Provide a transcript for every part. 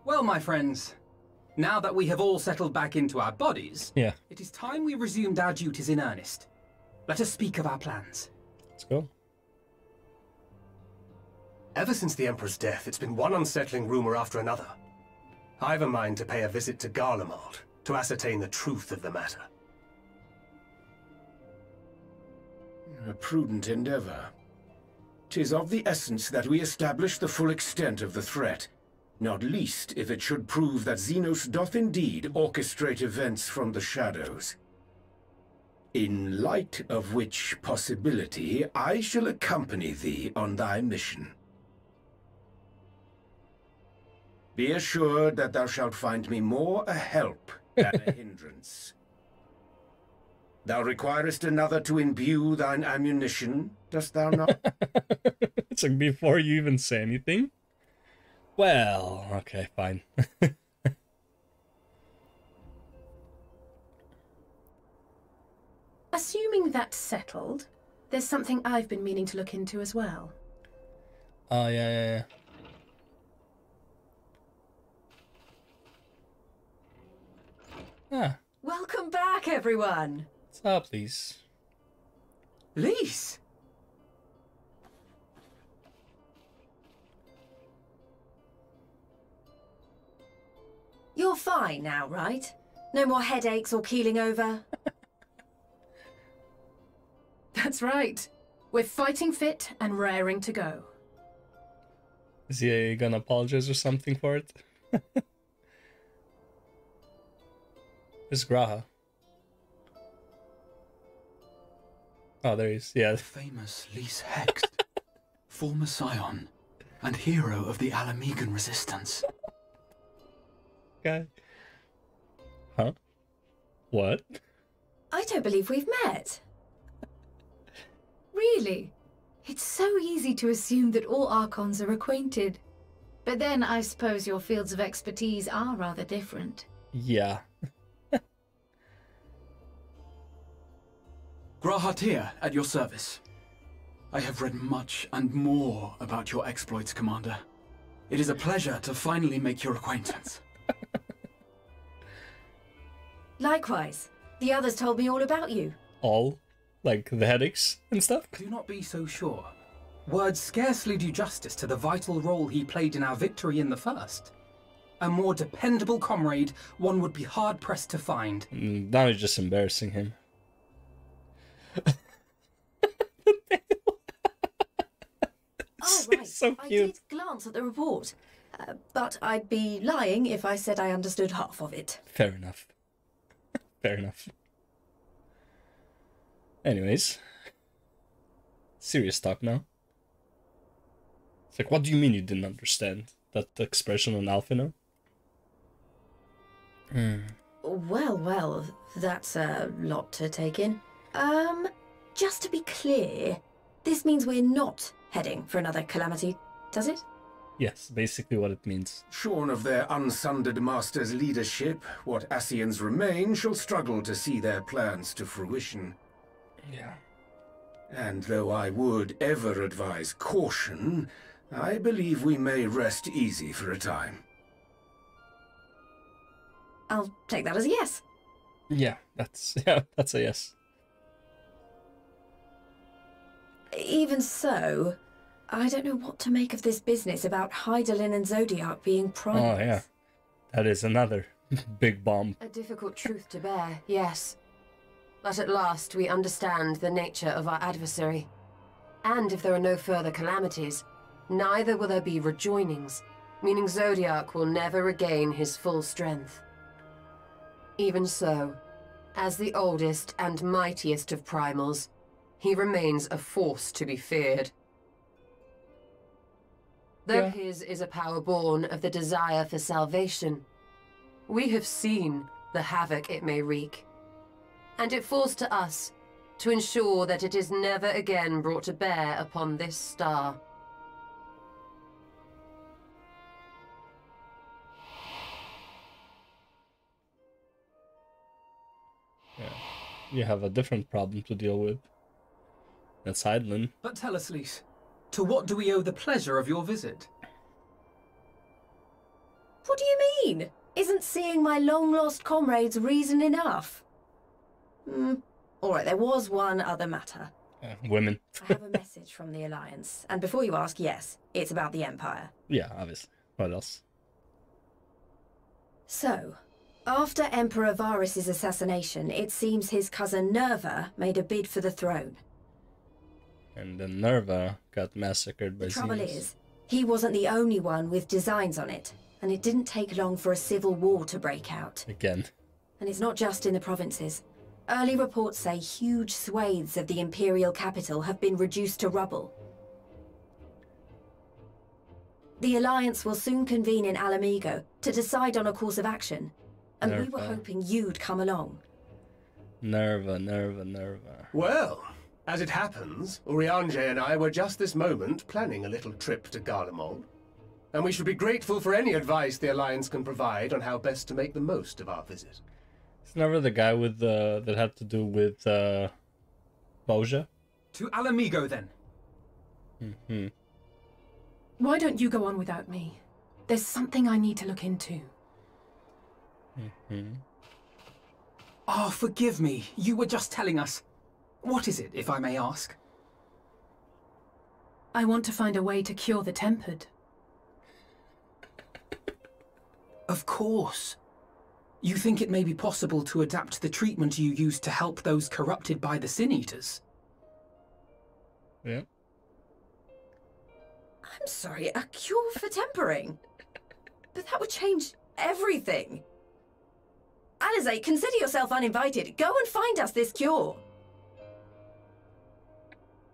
Well, my friends, now that we have all settled back into our bodies, it is time we resumed our duties in earnest. Let us speak of our plans. Let's go. Ever since the Emperor's death, it's been one unsettling rumor after another. I've a mind to pay a visit to Garlemald to ascertain the truth of the matter. A prudent endeavor. 'Tis of the essence that we establish the full extent of the threat, not least if it should prove that Xenos doth indeed orchestrate events from the shadows. In light of which possibility, I shall accompany thee on thy mission. Be assured that thou shalt find me more a help than a hindrance. Thou requirest another to imbue thine ammunition, dost thou not? It's like before you even say anything. Well, okay, fine. Assuming that's settled, there's something I've been meaning to look into as well. Oh, yeah. Ah. Welcome back, everyone. What's up, Lise? Lise? You're fine now, right? No more headaches or keeling over? That's right. We're fighting fit and raring to go. Is he gonna apologize or something for it? It's Graha. Oh, there he is. Yeah. Famous Lise Hex, former scion and hero of the Alamegan resistance. Okay. Huh? What? I don't believe we've met. Really? It's so easy to assume that all Archons are acquainted. But then I suppose your fields of expertise are rather different. Yeah. Grahatir, at your service. I have read much and more about your exploits, Commander. It is a pleasure to finally make your acquaintance. Likewise. The others told me all about you. All? Like the headaches and stuff? Do not be so sure. Words scarcely do justice to the vital role he played in our victory in the first. A more dependable comrade one would be hard-pressed to find. Now you're just embarrassing him. Oh, right. So I cute. did glance at the report. But I'd be lying if I said I understood half of it. Fair enough. Fair enough. Anyways. Serious talk now. It's like, what do you mean you didn't understand that expression on Alphino? Well, that's a lot to take in. Just to be clear, this means we're not heading for another calamity, does it? Yes, basically what it means. Shorn of their unsundered master's leadership, what Ascians remain shall struggle to see their plans to fruition. Yeah. And though I would ever advise caution, I believe we may rest easy for a time. I'll take that as a yes. Yeah, that's a yes. Even so, I don't know what to make of this business about Hydaelyn and Zodiac being primates. Oh yeah. That is another big bomb. A difficult truth to bear, yes. But at last we understand the nature of our adversary. And if there are no further calamities, neither will there be rejoinings, meaning Zodiac will never regain his full strength. Even so, as the oldest and mightiest of primals, he remains a force to be feared. Though his is a power born of the desire for salvation, we have seen the havoc it may wreak. And it falls to us to ensure that it is never again brought to bear upon this star. Yeah. You have a different problem to deal with. That's Hydaelyn. But tell us, Lise, to what do we owe the pleasure of your visit? What do you mean? Isn't seeing my long-lost comrades reason enough? Alright, there was one other matter. Women. I have a message from the Alliance, and before you ask, yes, it's about the Empire. Yeah, obviously. What else? So, after Emperor Varys' assassination, it seems his cousin Nerva made a bid for the throne. And then Nerva got massacred by The trouble Xenos. is, he wasn't the only one with designs on it, and it didn't take long for a civil war to break out. Again. And it's not just in the provinces. Early reports say huge swathes of the Imperial capital have been reduced to rubble. The Alliance will soon convene in Alamigo to decide on a course of action, and we were Nerva. hoping you'd come along. Nerva. Well, as it happens, Urianger and I were just this moment planning a little trip to Garlemald. And we should be grateful for any advice the Alliance can provide on how best to make the most of our visit. It's never the guy with that had to do with Boja. To Alamigo, then. Why don't you go on without me? There's something I need to look into. Oh, forgive me. You were just telling us. What is it, if I may ask? I want to find a way to cure the tempered. Of course. You think it may be possible to adapt the treatment you use to help those corrupted by the Sin Eaters? Yeah. I'm sorry, a cure for tempering? But that would change everything. Alize, consider yourself uninvited. Go and find us this cure.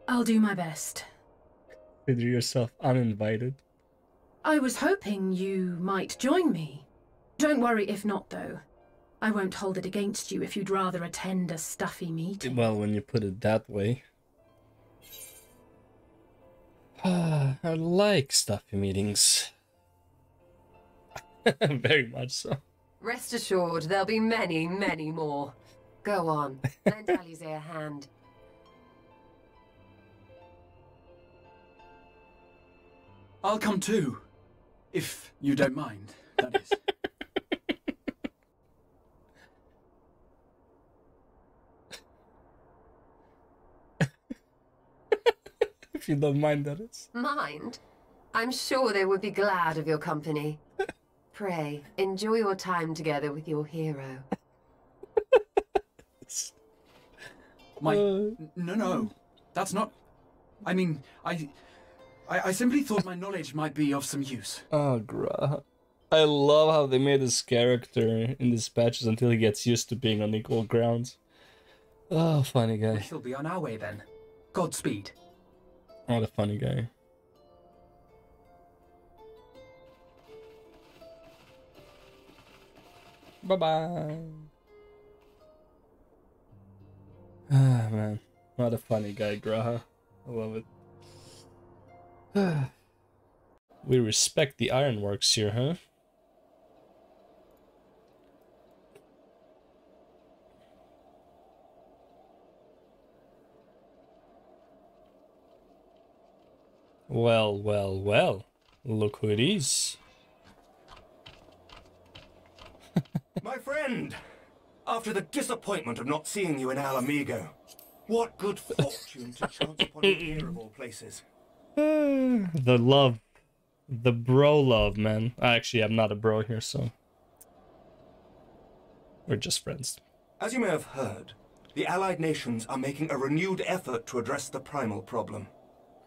I'll do my best. Consider yourself uninvited. I was hoping you might join me. Don't worry if not, though. I won't hold it against you if you'd rather attend a stuffy meeting. Well, when you put it that way. I like stuffy meetings. Very much so. Rest assured, there'll be many, many more. Go on, lend Alize a hand. I'll come too. If you don't mind, that is. If you don't mind, that is. Mind? I'm sure they would be glad of your company. Pray, enjoy your time together with your hero. No. That's not... I mean, I simply thought my knowledge might be of some use. Oh, Gra. I love how they made his character in these patches until he gets used to being on equal grounds. Oh, funny We guy. shall be on our way, then. Godspeed. What a funny guy. Bye-bye. Ah, man. What a funny guy, Graha. I love it. We respect the ironworks here, huh? Well. Look who it is. My friend! After the disappointment of not seeing you in Alamigo, what good fortune to chance upon you here of all places. The love. The bro love, man. Actually, I'm not a bro here, so... We're just friends. As you may have heard, the Allied nations are making a renewed effort to address the primal problem.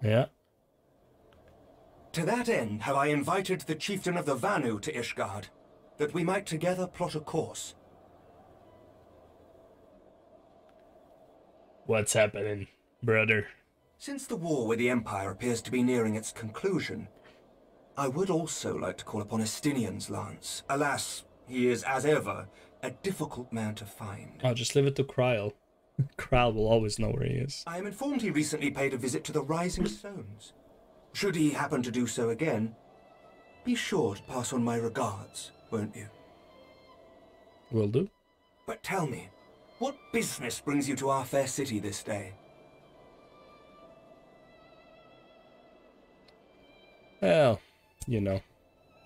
Yeah. To that end, have I invited the chieftain of the Vanu to Ishgard, that we might together plot a course. What's happening, brother? Since the war with the Empire appears to be nearing its conclusion, I would also like to call upon Estinian's lance. Alas, he is, as ever, a difficult man to find. I'll just leave it to Kryl. Kryl will always know where he is. I am informed he recently paid a visit to the Rising Stones. Should he happen to do so again, be sure to pass on my regards, won't you? Will do. But tell me, what business brings you to our fair city this day? Well, you know,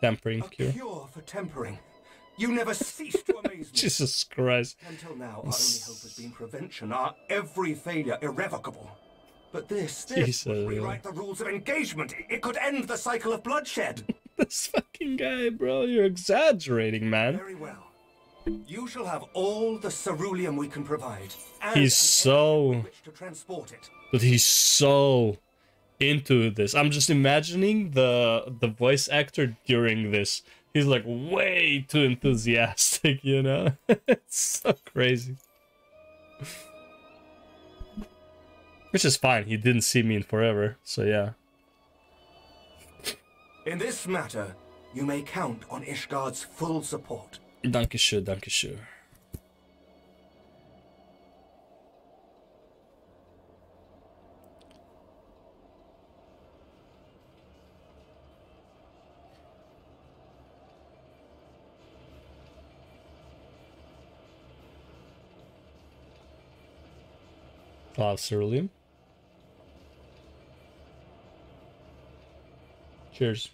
tempering A cure. cure for tempering. You never cease to amaze me. Jesus Christ. Until now, our only hope has been prevention, our every failure irrevocable. But this would rewrite the rules of engagement. It could end the cycle of bloodshed. This fucking guy, bro, you're exaggerating, man. Very well. You shall have all the ceruleum we can provide. And he's so... to transport it. But he's so into this. I'm just imagining the voice actor during this. He's like way too enthusiastic, you know? It's so crazy. Which is fine. He didn't see me in forever, so yeah. In this matter, you may count on Ishgard's full support. Danke schön, danke schön. Ceruleum. Cheers.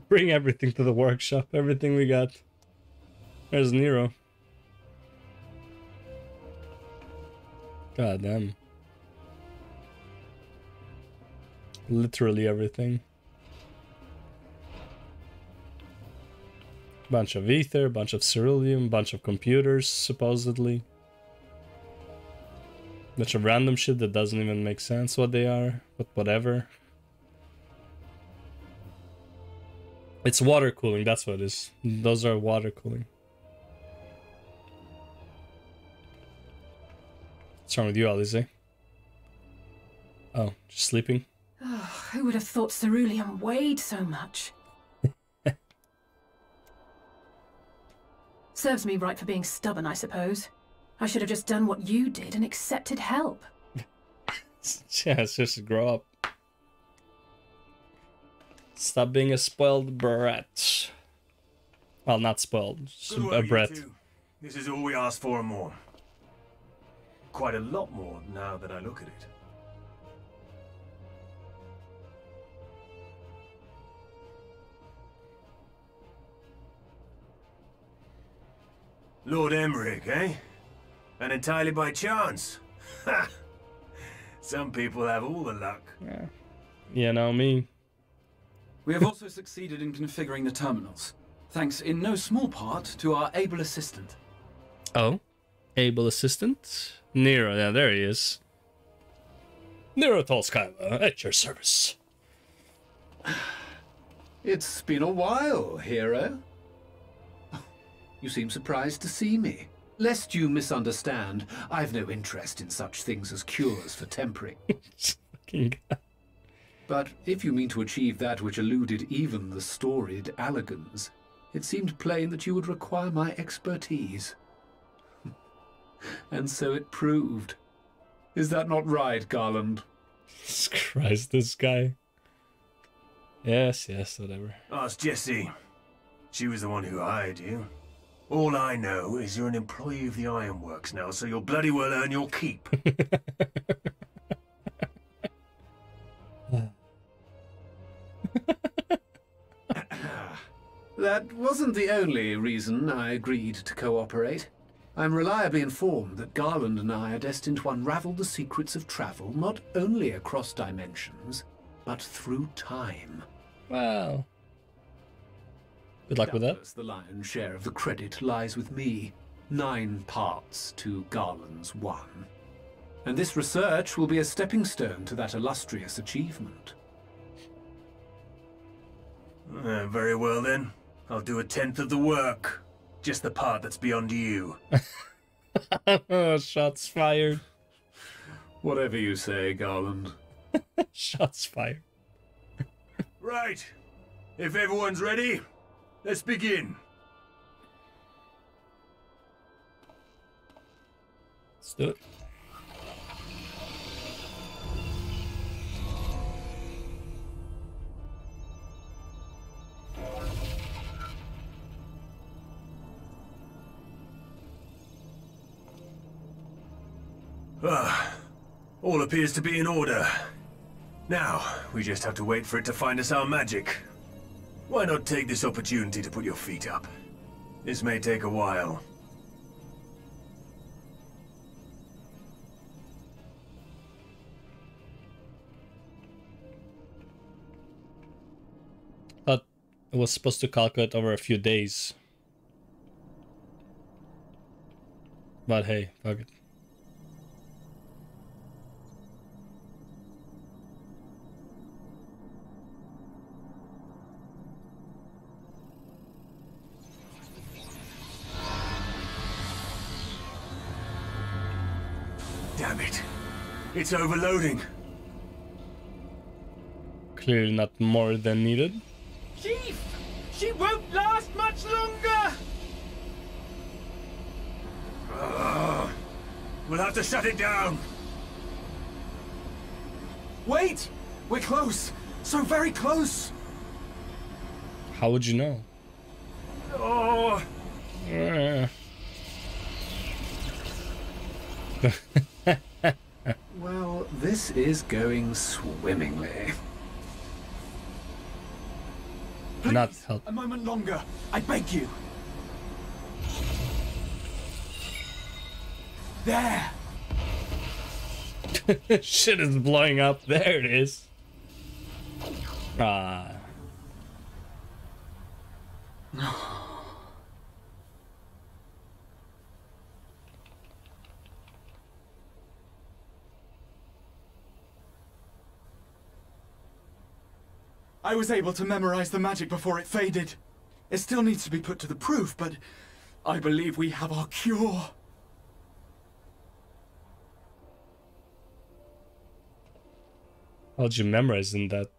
Bring everything to the workshop, everything we got. There's Nero. God damn. Literally everything. Bunch of ether, bunch of ceruleum, bunch of computers, supposedly. Bunch of random shit that doesn't even make sense what they are, but whatever. It's water cooling, that's what it is. Those are water cooling. What's wrong with you, Alize? Oh, just sleeping? Oh, who would have thought ceruleum weighed so much? Serves me right for being stubborn, I suppose. I should have just done what you did and accepted help. Yeah, seriously, grow up. Stop being a spoiled brat. Well, not spoiled, just a brat. This is all we asked for and more. Quite a lot more now that I look at it. Lord Emmerich, eh? And entirely by chance. Ha! Some people have all the luck. Yeah. You know me. We have also succeeded in configuring the terminals, thanks in no small part to our able assistant. Oh? Able assistant? Nero, yeah, there he is. Nero Tolskaya, at your service. It's been a while, hero. You seem surprised to see me. Lest you misunderstand, I've no interest in such things as cures for tempering. Fucking guy. But if you mean to achieve that which eluded even the storied Allagans, it seemed plain that you would require my expertise. And so it proved. Is that not right, Garland? Jesus Christ, this guy. Yes, whatever. Ask Jessie. She was the one who hired you. All I know is you're an employee of the Ironworks now, so you'll bloody well earn your keep. That wasn't the only reason I agreed to cooperate. I'm reliably informed that Garland and I are destined to unravel the secrets of travel, not only across dimensions, but through time. Wow. Good luck with that. The lion's share of the credit lies with me. 9 parts to Garland's 1. And this research will be a stepping stone to that illustrious achievement. Very well then. I'll do 1/10 of the work. Just the part that's beyond you. Shots fired. Whatever you say, Garland. Shots fired. Right. If everyone's ready, Let's begin. Let's do it. All appears to be in order. Now, we just have to wait for it to find us our magic. Why not take this opportunity to put your feet up? This may take a while. Thought it was supposed to calculate over a few days. But hey, fuck it. Damn it. It's overloading. Clearly not more than needed. Chief! She won't last much longer! We'll have to shut it down. Wait! We're close! So very close! How would you know? Oh! Well, this is going swimmingly. Please, Not help. a moment longer. I beg you. There! Shit is blowing up. There it is. Ah. I was able to memorize the magic before it faded. It still needs to be put to the proof, but I believe we have our cure. How'd you memorize in that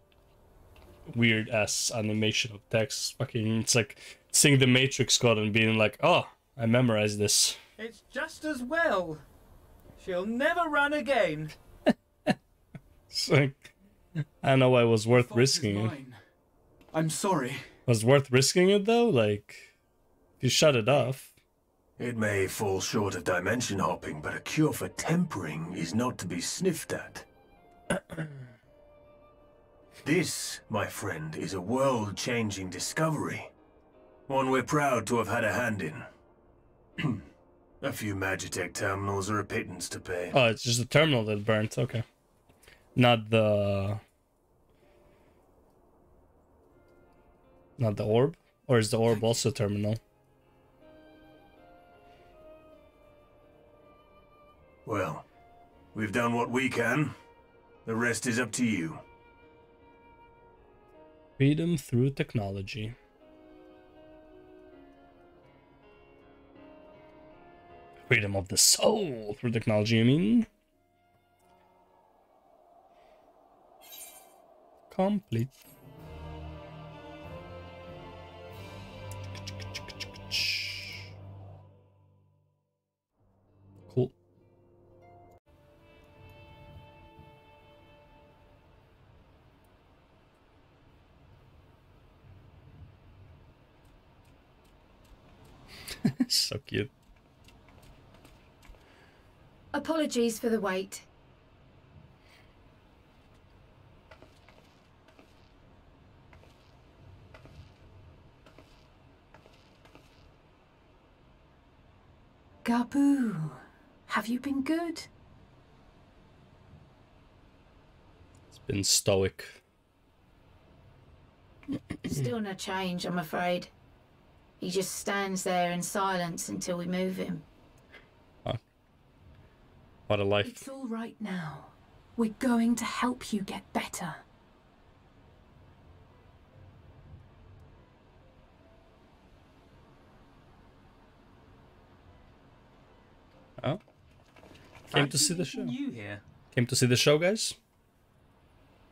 weird ass animation of text? Fucking, it's like seeing the Matrix Code and being like, oh, I memorized this. It's just as well. She'll never run again. It's like, I don't know why it was worth Fault is risking it. mine. I'm sorry. Was worth risking it though? Like, if you shut it off. It may fall short of dimension hopping, but a cure for tempering is not to be sniffed at. This, my friend, is a world-changing discovery. One we're proud to have had a hand in. A few Magitech terminals are a pittance to pay. Oh, it's just a terminal that burnt. Okay. Not the orb? Or is the orb also a terminal? Well, we've done what we can. The rest is up to you. Freedom through technology. Freedom of the soul through technology, I mean. Complete. Cool. So cute. Apologies for the wait. Gabu, have you been good? It's been stoic. Still no change, I'm afraid. He just stands there in silence until we move him. Oh. What a life. It's all right now. We're going to help you get better. Oh. Came to see the show. You here? Came to see the show, guys?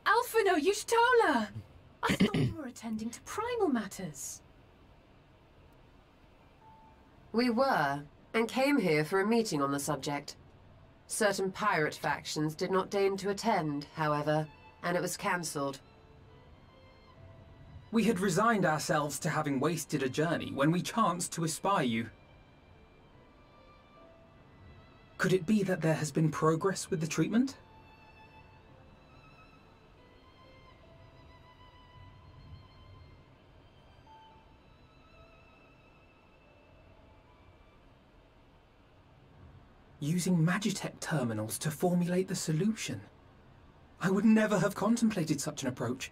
Alphino, Yushtola! I thought you were attending to primal matters. We were, and came here for a meeting on the subject. Certain pirate factions did not deign to attend, however, and it was cancelled. We had resigned ourselves to having wasted a journey when we chanced to espy you. Could it be that there has been progress with the treatment? Using Magitech terminals to formulate the solution. I would never have contemplated such an approach.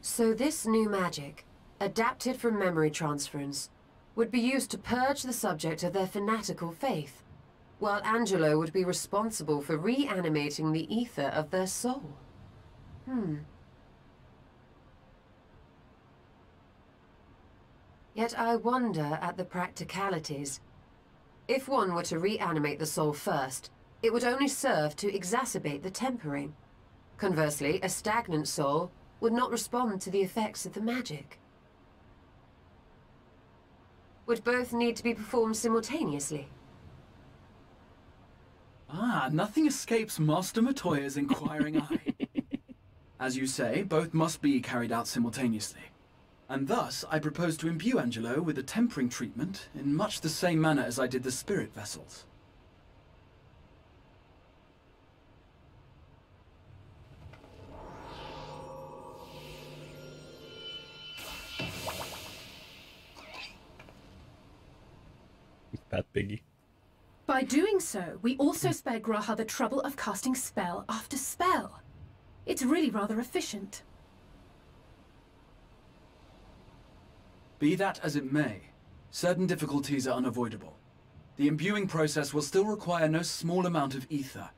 So this new magic, adapted from memory transference, would be used to purge the subject of their fanatical faith, while Angelo would be responsible for reanimating the ether of their soul. Yet I wonder at the practicalities. If one were to reanimate the soul first, it would only serve to exacerbate the tempering. Conversely, a stagnant soul would not respond to the effects of the magic. Would both need to be performed simultaneously? Ah, nothing escapes Master Matoya's inquiring eye. As you say, both must be carried out simultaneously. And thus, I propose to imbue Angelo with a tempering treatment in much the same manner as I did the spirit vessels. Fat piggy. By doing so, we also spare Graha the trouble of casting spell after spell. It's really rather efficient. Be that as it may, certain difficulties are unavoidable. The imbuing process will still require no small amount of ether.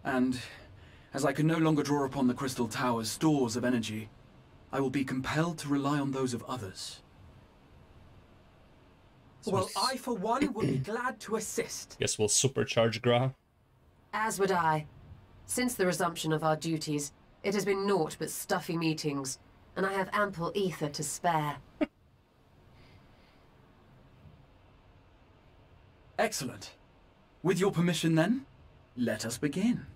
And, as I can no longer draw upon the Crystal Tower's stores of energy, I will be compelled to rely on those of others. Well, I, for one, would be glad to assist. Guess we'll supercharge Graha. As would I. Since the resumption of our duties, it has been naught but stuffy meetings, and I have ample ether to spare. Excellent. With your permission then, let us begin.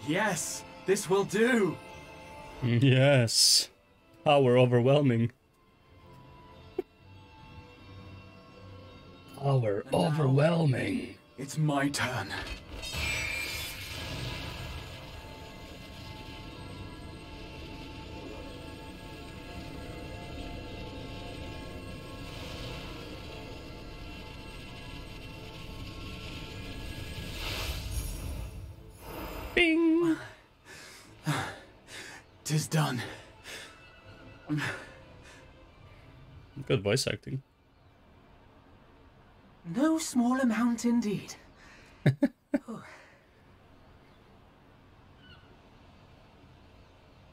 Yes, this will do. Yes. Power overwhelming. Power overwhelming. It's my turn. Bing! 'Tis done. Good voice acting. No small amount indeed.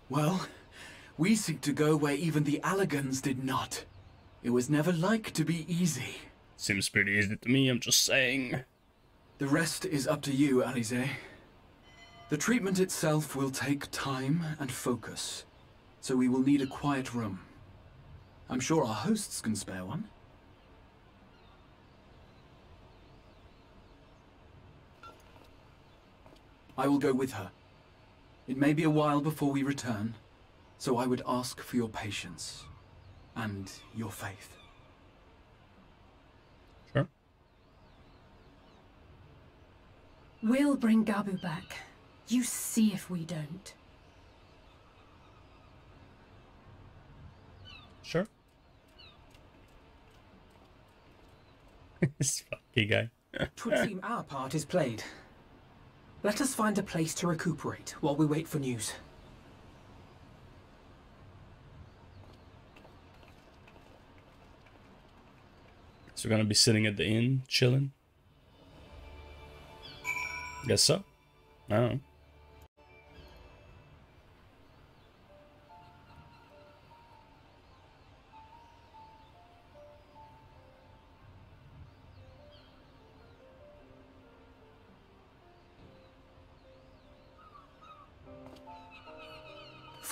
Well, we seek to go where even the Allegans did not. It was never like to be easy. Seems pretty easy to me, I'm just saying. The rest is up to you, Alize. The treatment itself will take time and focus, so we will need a quiet room. I'm sure our hosts can spare one. I will go with her. It may be a while before we return, so I would ask for your patience and your faith. Sure. We'll bring Gabu back. You see if we don't. Sure. This fucking guy. Twould seem our part is played. Let us find a place to recuperate while we wait for news. So we're gonna be sitting at the inn, chilling. Guess so. I don't know.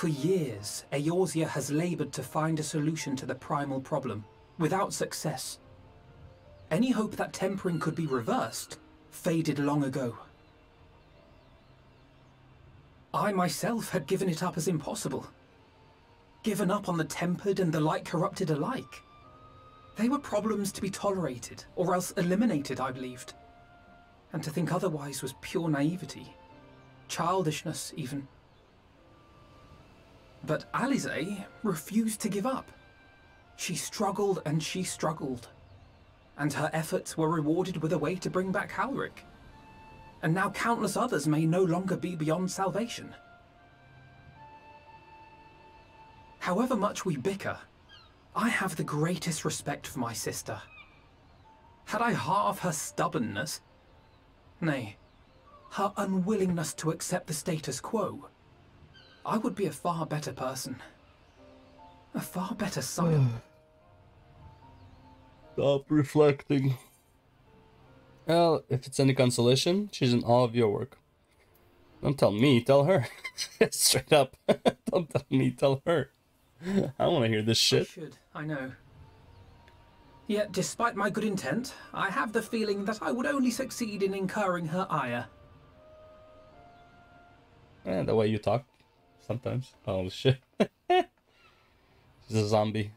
For years, Eorzea has labored to find a solution to the primal problem, without success. Any hope that tempering could be reversed faded long ago. I myself had given it up as impossible. Given up on the tempered and the light-corrupted alike. They were problems to be tolerated, or else eliminated, I believed. And to think otherwise was pure naivety. Childishness, even. But Alisaie refused to give up. She struggled and she struggled. And her efforts were rewarded with a way to bring back Halric. And now countless others may no longer be beyond salvation. However much we bicker, I have the greatest respect for my sister. Had I half her stubbornness, nay, her unwillingness to accept the status quo, I would be a far better person. A far better scion. Stop reflecting. Well, if it's any consolation, she's in awe of your work. Don't tell me, tell her. Straight up. Don't tell me, tell her. I want to hear this shit. I should, I know. Yet, despite my good intent, I have the feeling that I would only succeed in incurring her ire. Yeah, the way you talk, sometimes. Oh shit. She's a zombie.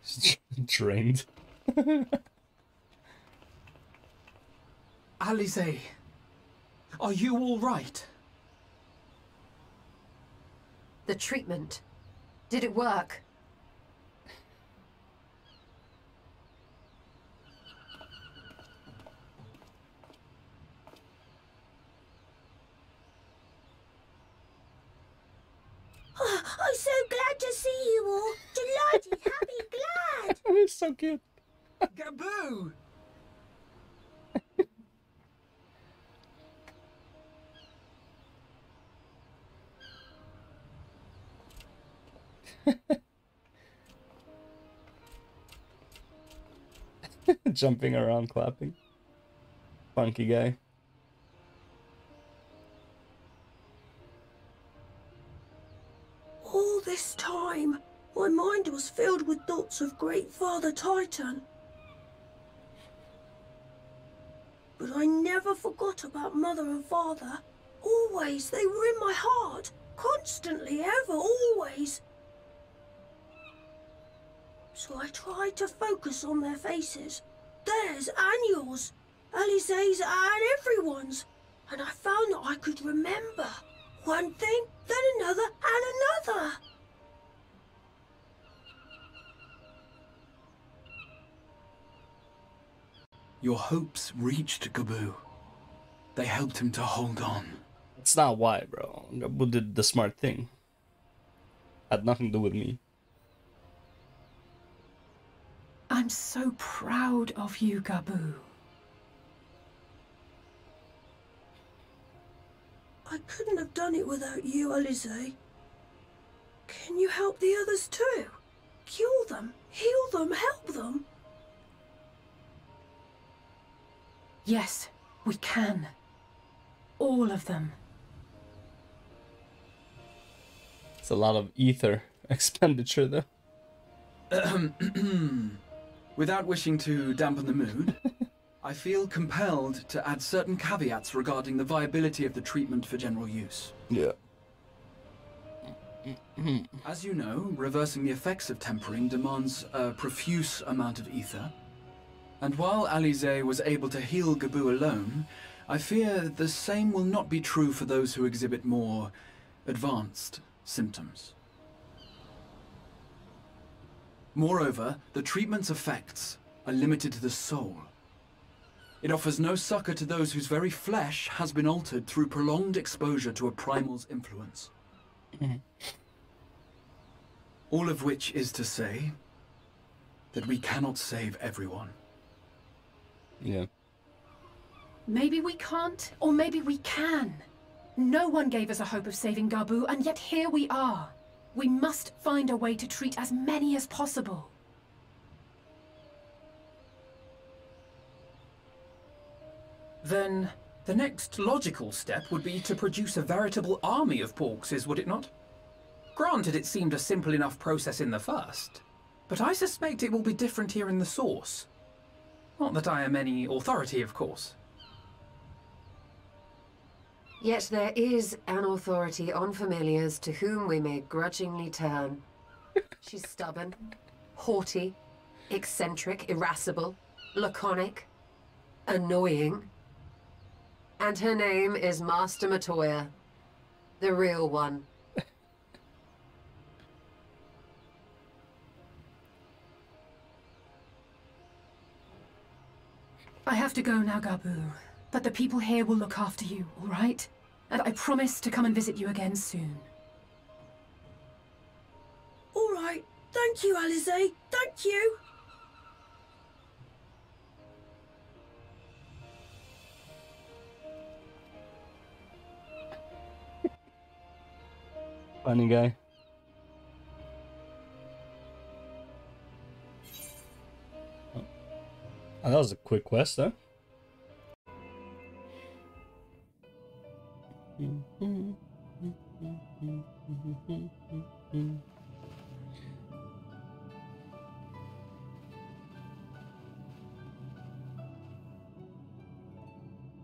She's drained. Alisaie, are you all right? The treatment. Did it work? Oh, I'm so glad to see you all. Delighted, happy, glad. It's so cute. Gaboo! Jumping around, clapping. Funky guy. All this time, my mind was filled with thoughts of Great Father Titan. But I never forgot about Mother and Father. Always, they were in my heart. Constantly, ever, always. So I tried to focus on their faces. Theirs and yours. Alisaie's and everyone's. And I found that I could remember. One thing, then another, and another. Your hopes reached Gaboo. They helped him to hold on. That's not why, bro. Gaboo did the smart thing. Had nothing to do with me. I'm so proud of you, Gaboo. I couldn't have done it without you, Alisaie. Can you help the others too? Cure them, heal them, help them? Yes, we can. All of them. It's a lot of ether expenditure, though. Without wishing to dampen the mood, I feel compelled to add certain caveats regarding the viability of the treatment for general use. Yeah. As you know, reversing the effects of tempering demands a profuse amount of ether. And while Alisaie was able to heal Gaboo alone, I fear the same will not be true for those who exhibit more advanced symptoms. Moreover, the treatment's effects are limited to the soul. It offers no succor to those whose very flesh has been altered through prolonged exposure to a primal's influence. All of which is to say that we cannot save everyone. Yeah. Maybe we can't, or maybe we can. No one gave us a hope of saving Gaboo, and yet here we are. We must find a way to treat as many as possible. Then, The next logical step would be to produce a veritable army of porkses, would it not? Granted, it seemed a simple enough process in the first, but I suspect it will be different here in the source. Not that I am any authority, of course. Yet there is an authority on familiars to whom we may grudgingly turn. She's stubborn, haughty, eccentric, irascible, laconic, annoying. And her name is Master Matoya, the real one. I have to go now, Gabu. But the people here will look after you, all right? And I promise to come and visit you again soon. All right. Thank you, Alize. Thank you. Funny guy. Oh, that was a quick quest, huh?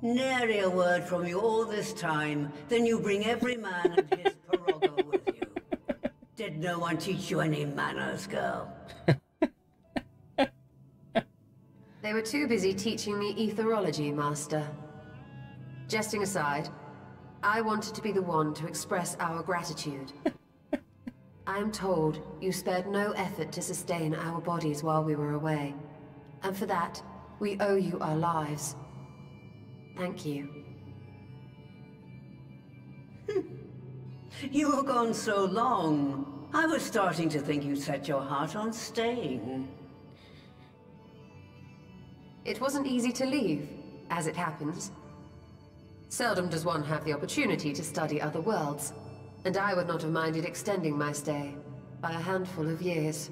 Nary a word from you all this time. Then you bring every man and his pirogue with you. Did no one teach you any manners, girl? They were too busy teaching me etherology, Master. Jesting aside, I wanted to be the one to express our gratitude. I am told you spared no effort to sustain our bodies while we were away. And for that, we owe you our lives. Thank you. You were gone so long. I was starting to think you'd set your heart on staying. It wasn't easy to leave, as it happens. Seldom does one have the opportunity to study other worlds, and I would not have minded extending my stay by a handful of years.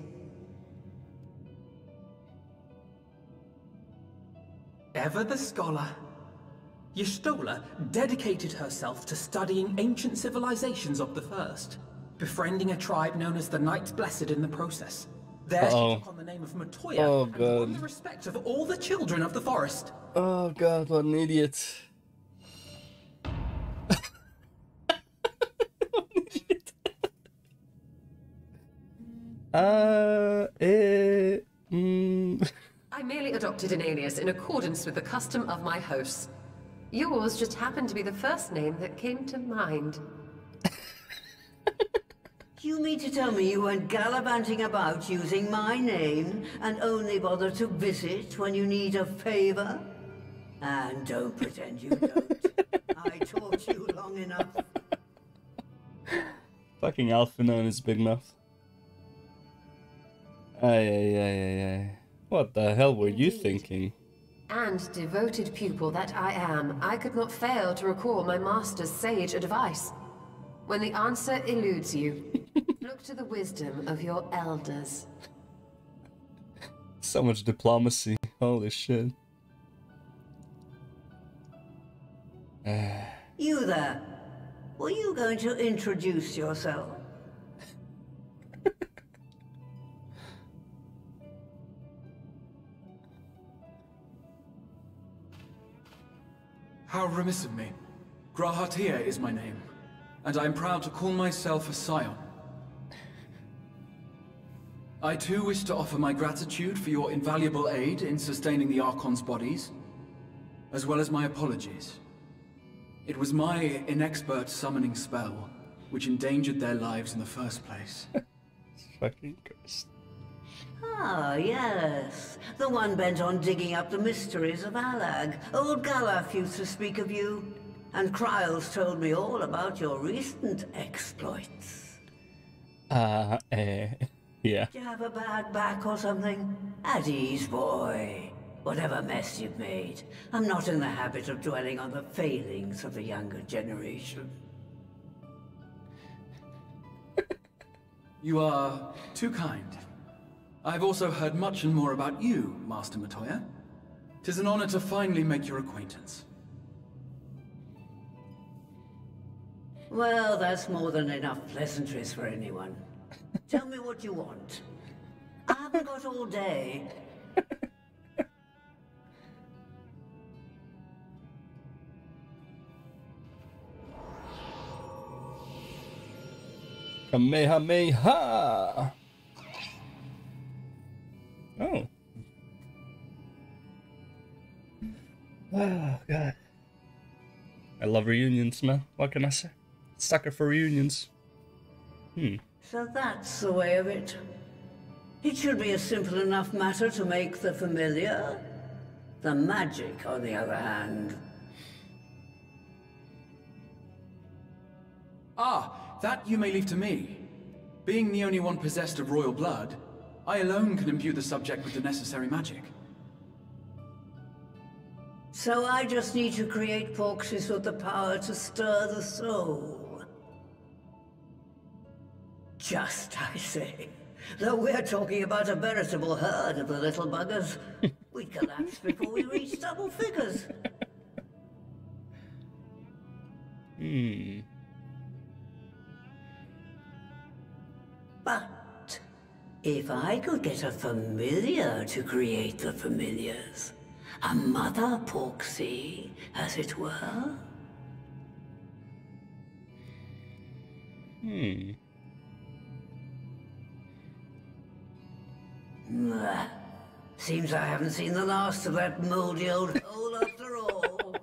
Ever the scholar. Y'shtola dedicated herself to studying ancient civilizations of the First, befriending a tribe known as the Knights Blessed in the process. There she took on the name of Matoya and won the respect of all the children of the forest. Oh god, what an idiot. I merely adopted an alias in accordance with the custom of my hosts. Yours just happened to be the first name that came to mind. You mean to tell me you went gallivanting about using my name and only bother to visit when you need a favor? And don't pretend you don't. I taught you long enough. Fucking Alphino and his big mouth. Ay. What the hell were you thinking? And devoted pupil that I am, I could not fail to recall my master's sage advice. When the answer eludes you, look to the wisdom of your elders. So much diplomacy. Holy shit. You there. Were you going to introduce yourself? How remiss of me. Grahatia is my name, and I am proud to call myself a scion. I too wish to offer my gratitude for your invaluable aid in sustaining the Archon's bodies, as well as my apologies. It was my inexpert summoning spell which endangered their lives in the first place. Fucking Christ. Ah, yes. The one bent on digging up the mysteries of Alag. Old Galaf used to speak of you, and Kryles told me all about your recent exploits. Yeah. Do you have a bad back or something? At ease, boy. Whatever mess you've made, I'm not in the habit of dwelling on the failings of the younger generation. You are too kind. I've also heard much and more about you, Master Matoya. 'Tis an honor to finally make your acquaintance. Well, that's more than enough pleasantries for anyone. Tell me what you want. I haven't got all day. Kamehameha! Oh. Oh, God. I love reunions, man. What can I say? Sucker for reunions. So that's the way of it. It should be a simple enough matter to make the familiar. The magic, on the other hand. Ah, that you may leave to me. Being the only one possessed of royal blood, I alone can imbue the subject with the necessary magic. So I just need to create porxes with the power to stir the soul. Just, I say. Though we're talking about a veritable herd of the little buggers, we'd collapse before we reach double figures. But if I could get a familiar to create the familiars, a mother porxie, as it were. Seems I haven't seen the last of that moldy old hole after all.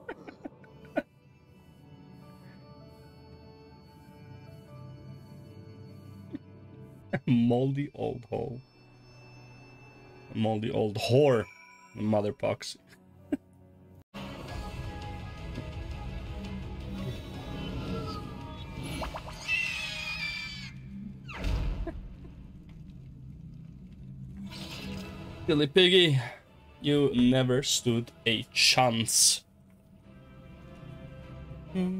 Moldy old hole. Moldy old whore. Mother pox. Silly piggy, you never stood a chance. Give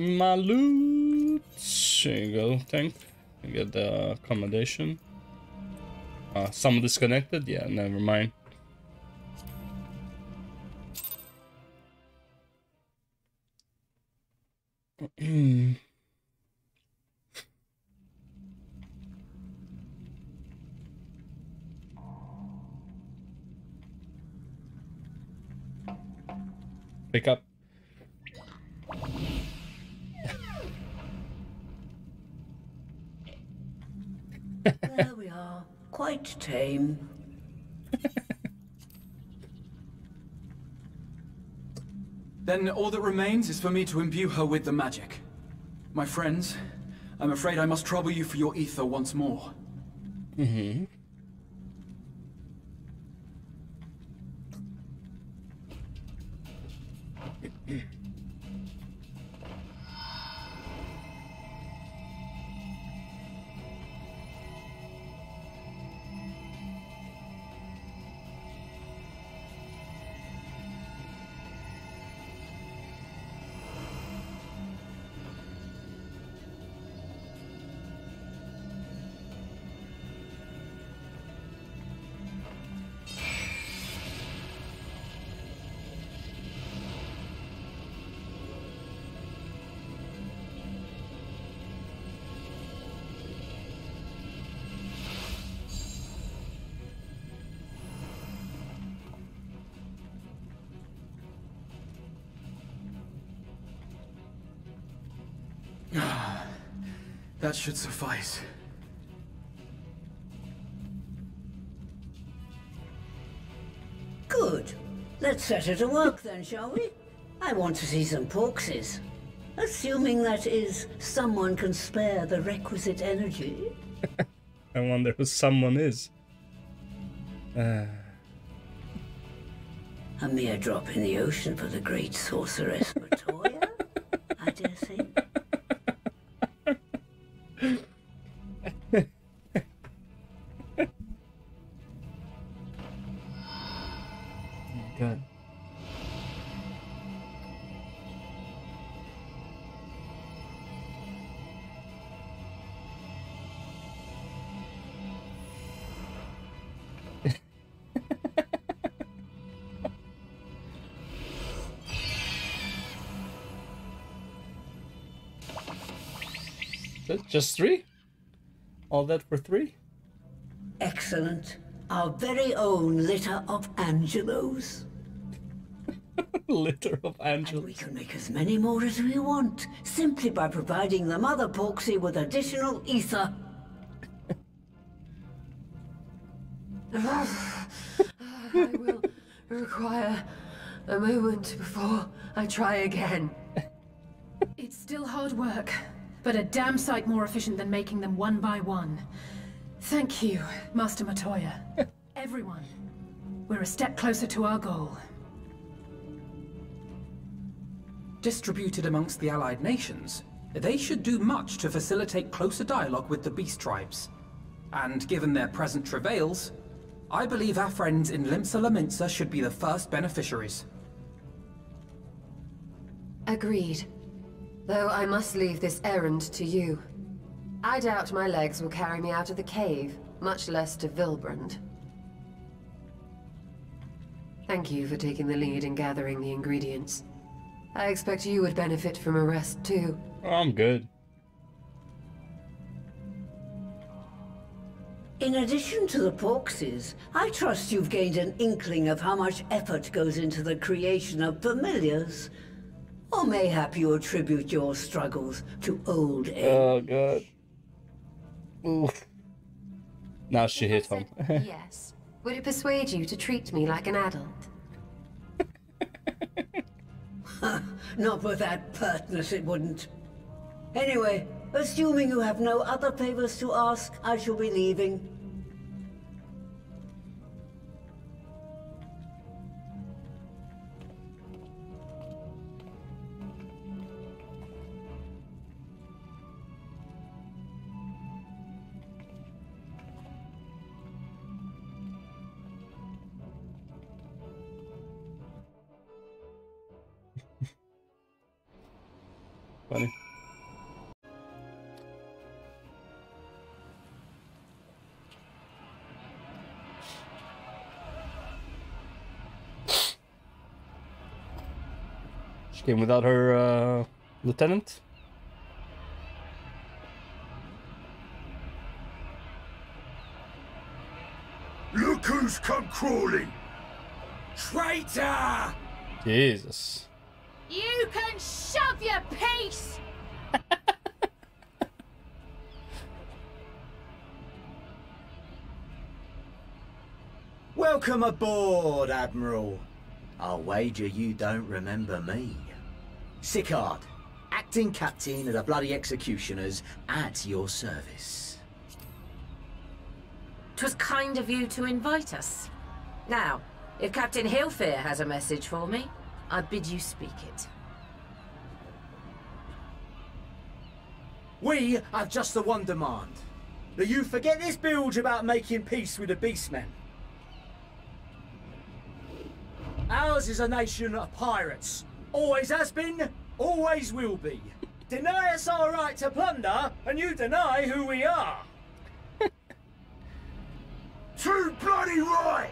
me my loot. There you go, thank. You get the accommodation. Someone disconnected? Yeah, never mind. Pick up. There we are. Quite tame. Then all that remains is for me to imbue her with the magic. My friends, I'm afraid I must trouble you for your ether once more. That should suffice. Good. Let's set her to work then, shall we? I want to see some porxes. Assuming that is, someone can spare the requisite energy. I wonder who someone is. A mere drop in the ocean for the great sorceress Matoya, I dare say. God. Just 3? All that for 3? Excellent. Our very own litter of Angelos. Litter of Angelos. And we can make as many more as we want, simply by providing the mother Porksy with additional ether. I will require a moment before I try again. It's still hard work, but a damn sight more efficient than making them one by one. Thank you, Master Matoya. Everyone, we're a step closer to our goal. Distributed amongst the allied nations, they should do much to facilitate closer dialogue with the beast tribes. And given their present travails, I believe our friends in Limsa Laminsa should be the first beneficiaries. Agreed. Though I must leave this errand to you. I doubt my legs will carry me out of the cave, much less to Vilbrand. Thank you for taking the lead in gathering the ingredients. I expect you would benefit from a rest too. Oh, I'm good. In addition to the Porksies, I trust you've gained an inkling of how much effort goes into the creation of familiars. Or mayhap you attribute your struggles to old age. Oh, God. Oof. Now she hit him. Yes. Would it persuade you to treat me like an adult? Not with that pertness, it wouldn't. Anyway, assuming you have no other favors to ask, I shall be leaving. Funny. She came without her lieutenant. Look who's come crawling! Traitor! Jesus. You can shove your piece! Welcome aboard, Admiral. I'll wager you don't remember me. Sicard, acting captain of the bloody executioners, at your service. 'Twas kind of you to invite us. Now, if Captain Hillfear has a message for me, I bid you speak it. We have just the one demand. That you forget this bilge about making peace with the Beastmen. Ours is a nation of pirates. Always has been, always will be. Deny us our right to plunder, and you deny who we are. Too bloody right!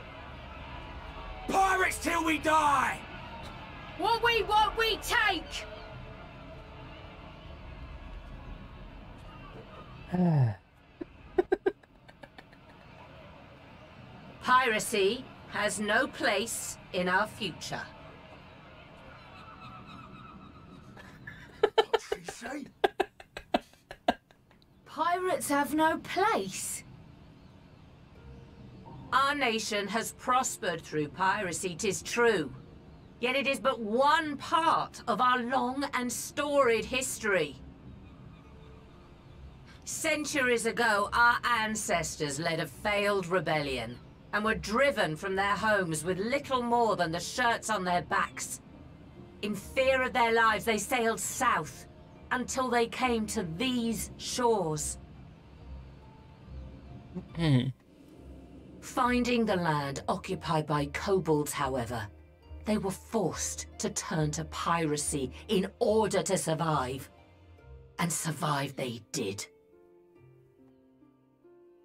Pirates till we die! What we want, we take! Piracy has no place in our future. What'd she say? Pirates have no place. Our nation has prospered through piracy, 'tis true. Yet it is but one part of our long and storied history. Centuries ago, our ancestors led a failed rebellion and were driven from their homes with little more than the shirts on their backs. In fear of their lives, they sailed south until they came to these shores. Finding the land occupied by kobolds, however, they were forced to turn to piracy in order to survive. And survive they did.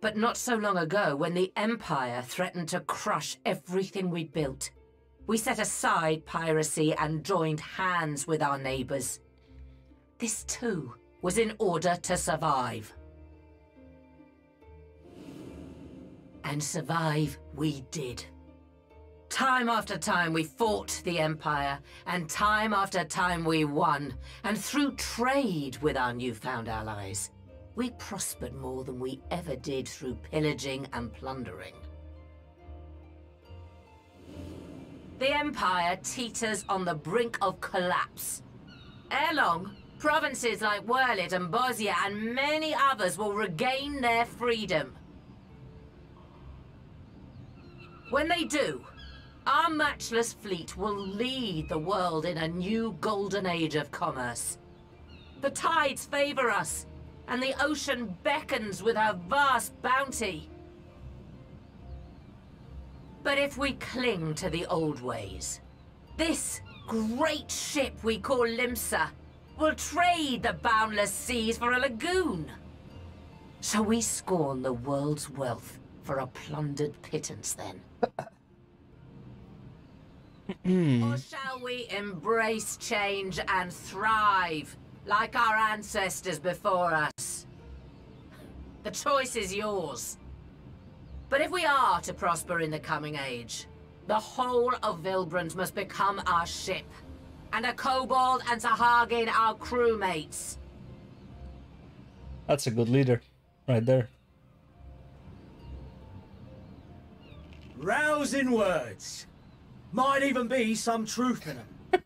But not so long ago, when the Empire threatened to crush everything we'd built, we set aside piracy and joined hands with our neighbors. This too was in order to survive. And survive we did. Time after time we fought the Empire, and time after time we won. And through trade with our newfound allies, we prospered more than we ever did through pillaging and plundering. The Empire teeters on the brink of collapse. Ere long, provinces like Wurlit and Bosnia and many others will regain their freedom. When they do, our matchless fleet will lead the world in a new golden age of commerce. The tides favor us, and the ocean beckons with her vast bounty. But if we cling to the old ways, this great ship we call Limsa will trade the boundless seas for a lagoon. Shall we scorn the world's wealth for a plundered pittance then? Or shall we embrace change and thrive, like our ancestors before us? The choice is yours. But if we are to prosper in the coming age, the whole of Vilbrand must become our ship, and a kobold and Sahagin our crewmates. That's a good leader, right there. Rousing words. Might even be some truth in them.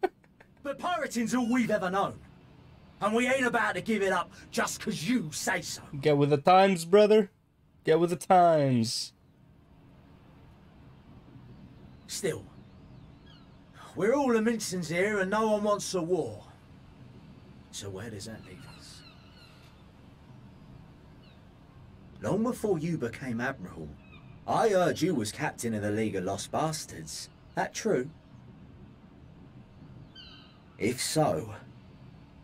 But pirating's all we've ever known. And we ain't about to give it up just 'cause you say so. Get with the times, brother. Get with the times. Still, we're all the Mincins here and no one wants a war. So where does that leave us? Long before you became Admiral, I heard you was captain of the League of Lost Bastards. That true? If so,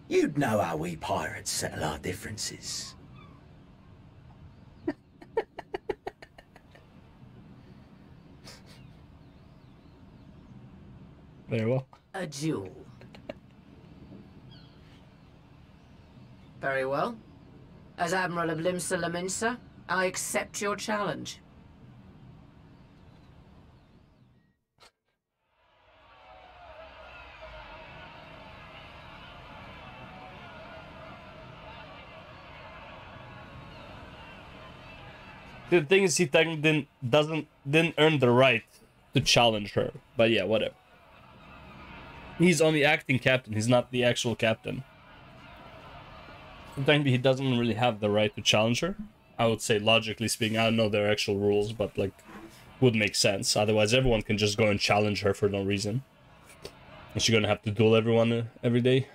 you'd know how we pirates settle our differences. Very well. A duel. Very well. As Admiral of Limsa Laminsa, I accept your challenge. The thing is, he technically didn't earn the right to challenge her. But yeah, whatever. He's only acting captain. He's not the actual captain. So technically, he doesn't really have the right to challenge her. I would say, logically speaking, I don't know their actual rules, but like, would make sense. Otherwise, everyone can just go and challenge her for no reason. And she's gonna have to duel everyone every day.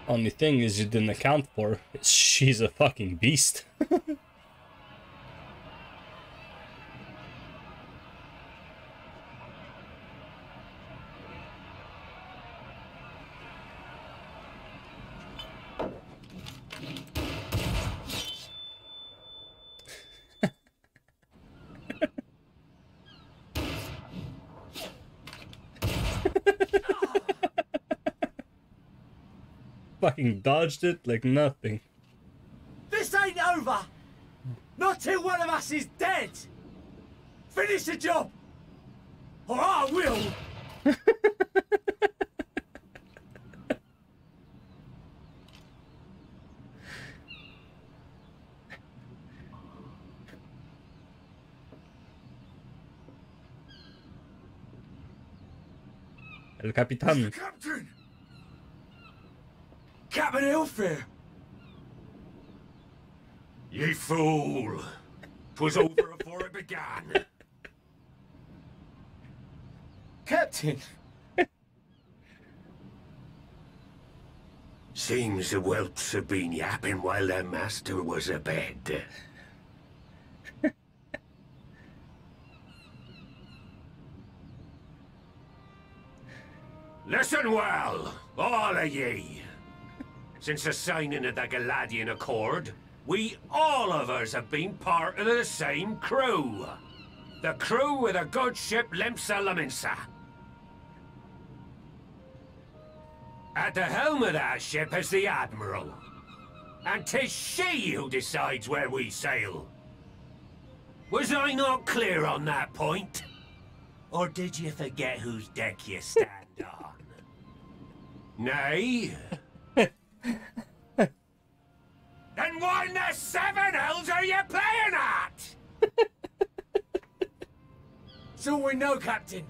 Only thing is you didn't account for is she's a fucking beast. Fucking dodged it like nothing. This ain't over! Not till one of us is dead! Finish the job! Or I will! El Capitán. Captain! Captain Ilfir! Ye fool! 'Twas over before it began. Captain! Seems the whelps have been yapping while their master was abed. Listen well, all of ye. Since the signing of the Galadian Accord, we all of us have been part of the same crew. The crew of the good ship Limsa Laminsa. At the helm of that ship is the Admiral. And 'tis she who decides where we sail. Was I not clear on that point? Or did you forget whose deck you stand on? Nay? Then what in the seven hells are you playing at? So we know, Captain.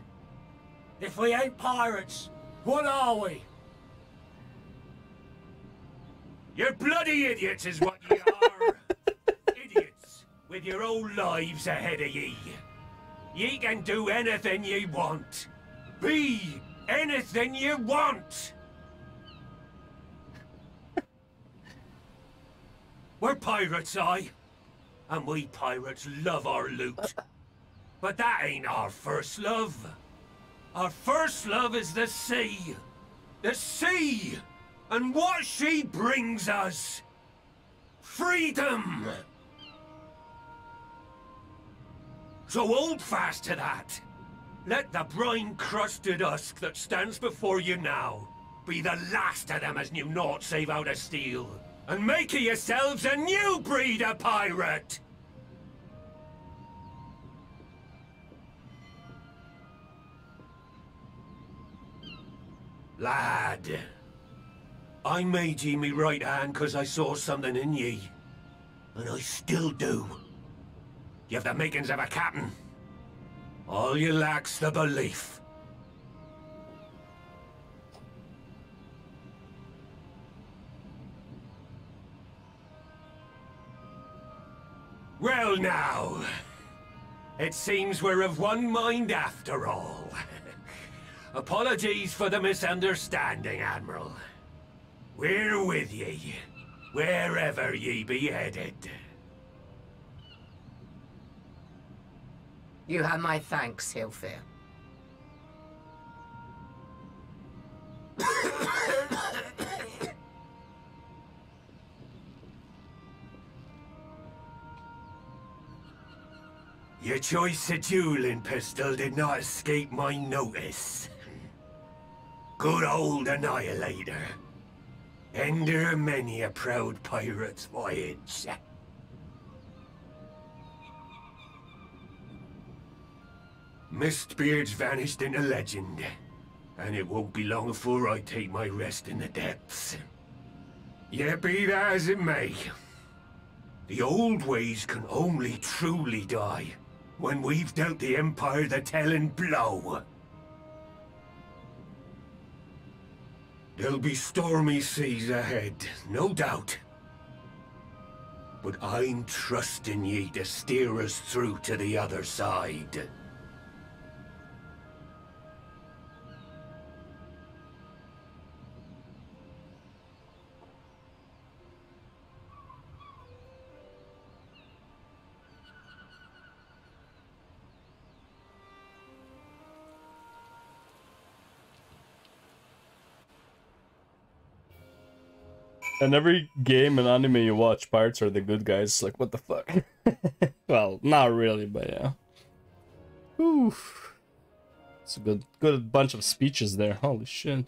If we ain't pirates, what are we? You're bloody idiots is what you are. Idiots with your own lives ahead of ye. Ye can do anything ye want. Be anything you want. We're pirates, aye. And we pirates love our loot. But that ain't our first love. Our first love is the sea. The sea! And what she brings us. Freedom! So hold fast to that. Let the brine-crusted husk that stands before you now be the last of them as knew naught save out of steel. And make of yourselves a new breed of pirate! Lad, I made ye me right hand 'cause I saw something in ye. And I still do. You have the makings of a captain. All you lack's the belief. Well now, it seems we're of one mind after all. Apologies for the misunderstanding, Admiral. We're with ye, wherever ye be headed. You have my thanks, Hilfir. Your choice of dueling pistol did not escape my notice. Good old Annihilator. Ender of many a proud pirate's voyage. Mistbeard's vanished into legend, and it won't be long before I take my rest in the depths. Yet be that as it may, the old ways can only truly die when we've dealt the Empire the telling blow. There'll be stormy seas ahead, no doubt. But I'm trusting ye to steer us through to the other side. And every game and anime you watch, pirates are the good guys. Like, what the fuck? Well, not really, but yeah. Oof. It's a good bunch of speeches there. Holy shit.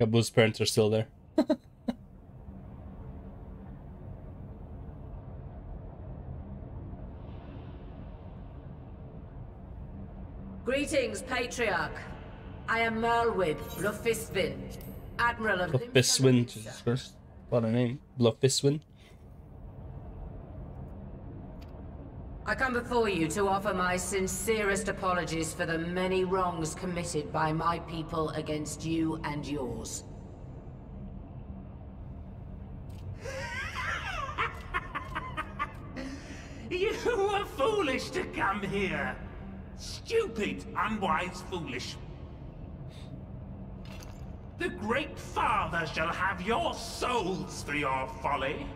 Gabu's parents are still there. Greetings, Patriarch. I am Merlwyd Blufiswin, Admiral of Blufiswin, Jesus Christ. What a name. Blufiswin. I come before you to offer my sincerest apologies for the many wrongs committed by my people against you and yours. You were foolish to come here. Stupid, unwise, foolish. The Great Father shall have your souls for your folly.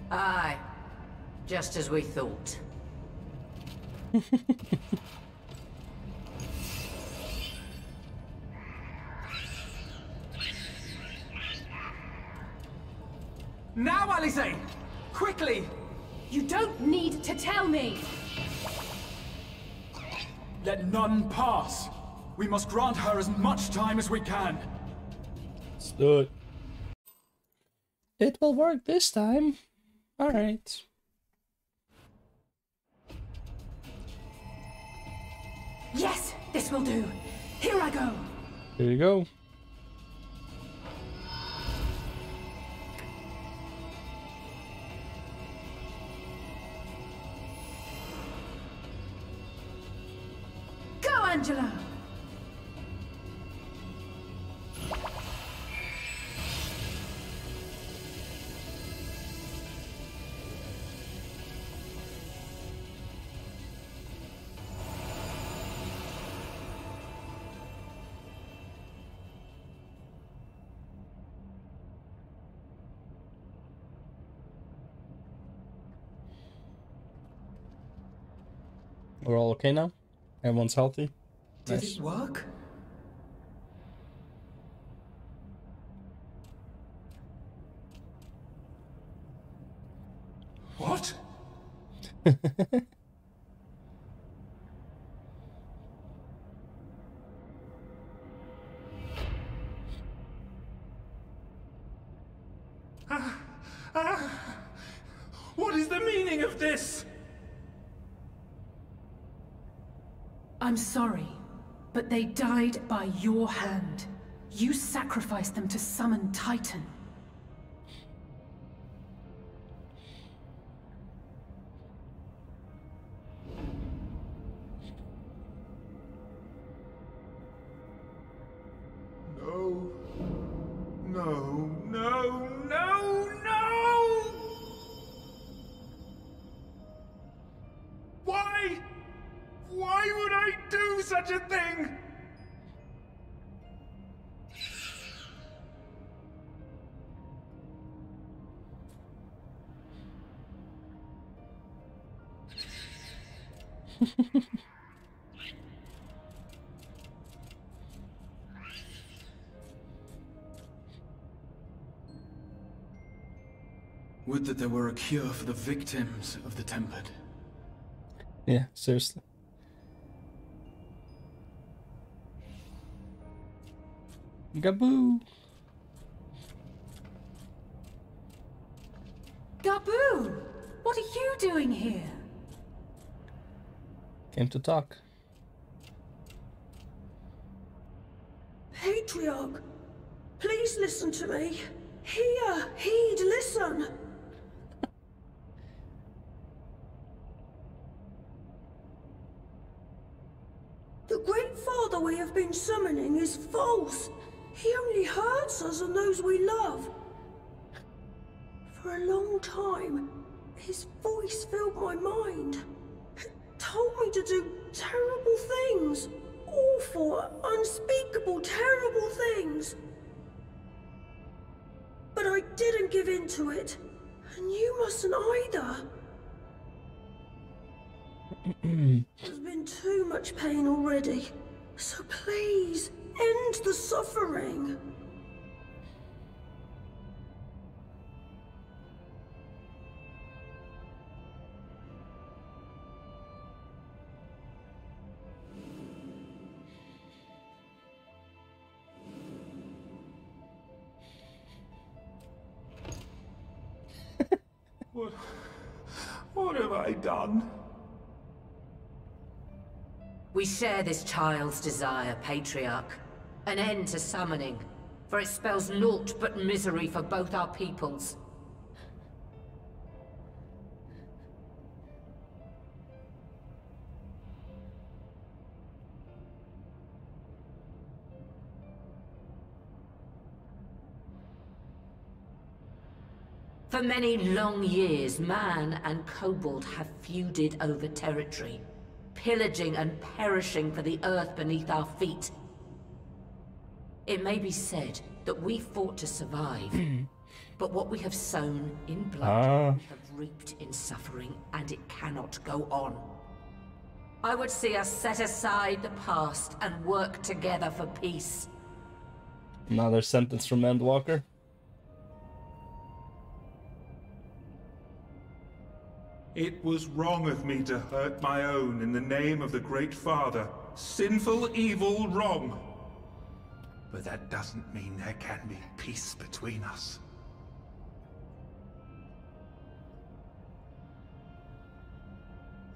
Aye. Just as we thought. Now, Alice! Quickly! You don't need to tell me! Let none pass. We must grant her as much time as we can. Let's do it. It will work this time. Alright. Yes, this will do. Here I go. Here you go. Go, Angela! We're all okay now? Everyone's healthy? Did Nice. it work? What? What is the meaning of this? I'm sorry, but they died by your hand. You sacrificed them to summon Titan. No. No, no, no, no! Why? Why would I do such a thing? Would that there were a cure for the victims of the Tempered. Yeah, seriously. Gaboo! Gaboo! What are you doing here? Came to talk. Patriarch, please listen to me. Heed, listen. The Great Father we have been summoning is false. He only hurts us and those we love. For a long time, his voice filled my mind. It told me to do terrible things. Awful, unspeakable, terrible things. But I didn't give in to it. And you mustn't either. There's been too much pain already. So please, end the suffering. What have I done? We share this child's desire, Patriarch. An end to summoning, for it spells naught but misery for both our peoples. For many long years, man and kobold have feuded over territory, pillaging and perishing for the earth beneath our feet. It may be said that we fought to survive, but what we have sown in blood, we have reaped in suffering, and it cannot go on. I would see us set aside the past and work together for peace. Another sentence from Endwalker. It was wrong of me to hurt my own in the name of the Great Father. Sinful, evil, wrong. But that doesn't mean there can be peace between us.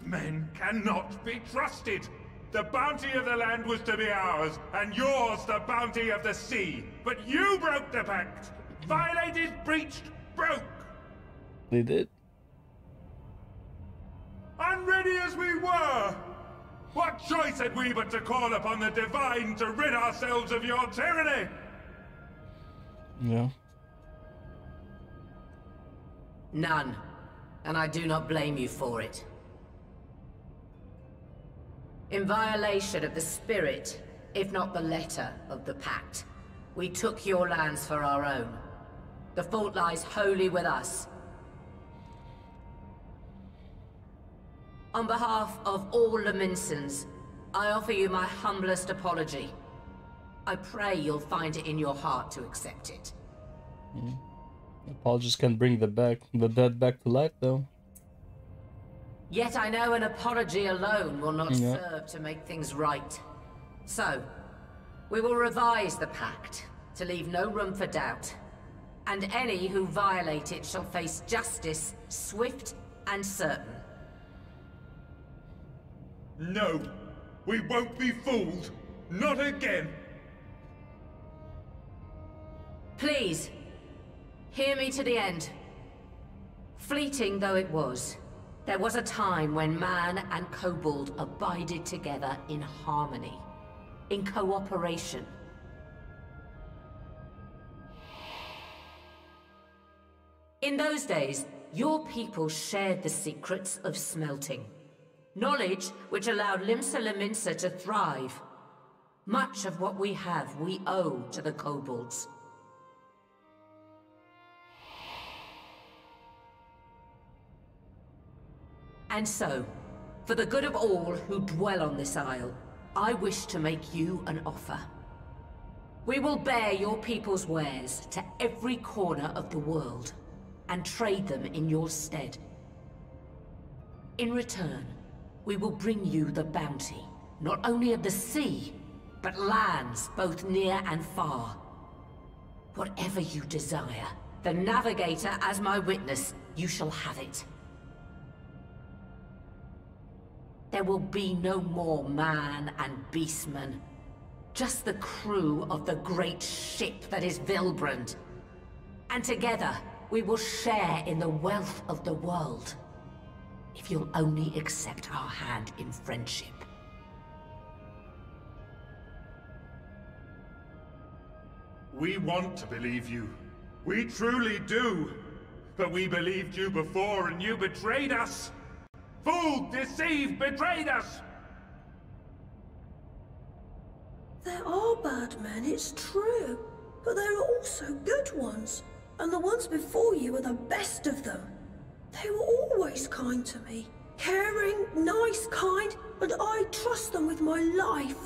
Men cannot be trusted. The bounty of the land was to be ours, and yours the bounty of the sea. But you broke the pact. Violated, breached, broke. They did. Unready as we were! What choice had we but to call upon the divine to rid ourselves of your tyranny? Yeah. None. And I do not blame you for it. In violation of the spirit, if not the letter, of the pact, we took your lands for our own. The fault lies wholly with us. On behalf of all Laminsons, I offer you my humblest apology. I pray you'll find it in your heart to accept it. Apologies can bring the dead back to life, though. Yet I know an apology alone will not serve to make things right. So, we will revise the pact to leave no room for doubt. And any who violate it shall face justice, swift and certain. No, we won't be fooled. Not again. Please, hear me to the end. Fleeting though it was, there was a time when man and kobold abided together in harmony, in cooperation. In those days, your people shared the secrets of smelting. Knowledge which allowed Limsa Laminsa to thrive. Much of what we have, we owe to the kobolds. And so, for the good of all who dwell on this isle, I wish to make you an offer. We will bear your people's wares to every corner of the world, and trade them in your stead. In return, we will bring you the bounty, not only of the sea, but lands both near and far. Whatever you desire, the Navigator as my witness, you shall have it. There will be no more man and beastman, just the crew of the great ship that is Vilbrand. And together, we will share in the wealth of the world. If you'll only accept our hand in friendship. We want to believe you. We truly do. But we believed you before and you betrayed us. Fooled, deceived, betrayed us! There are bad men, it's true. But there are also good ones. And the ones before you are the best of them. They were always kind to me. Caring, nice, kind, and I trust them with my life.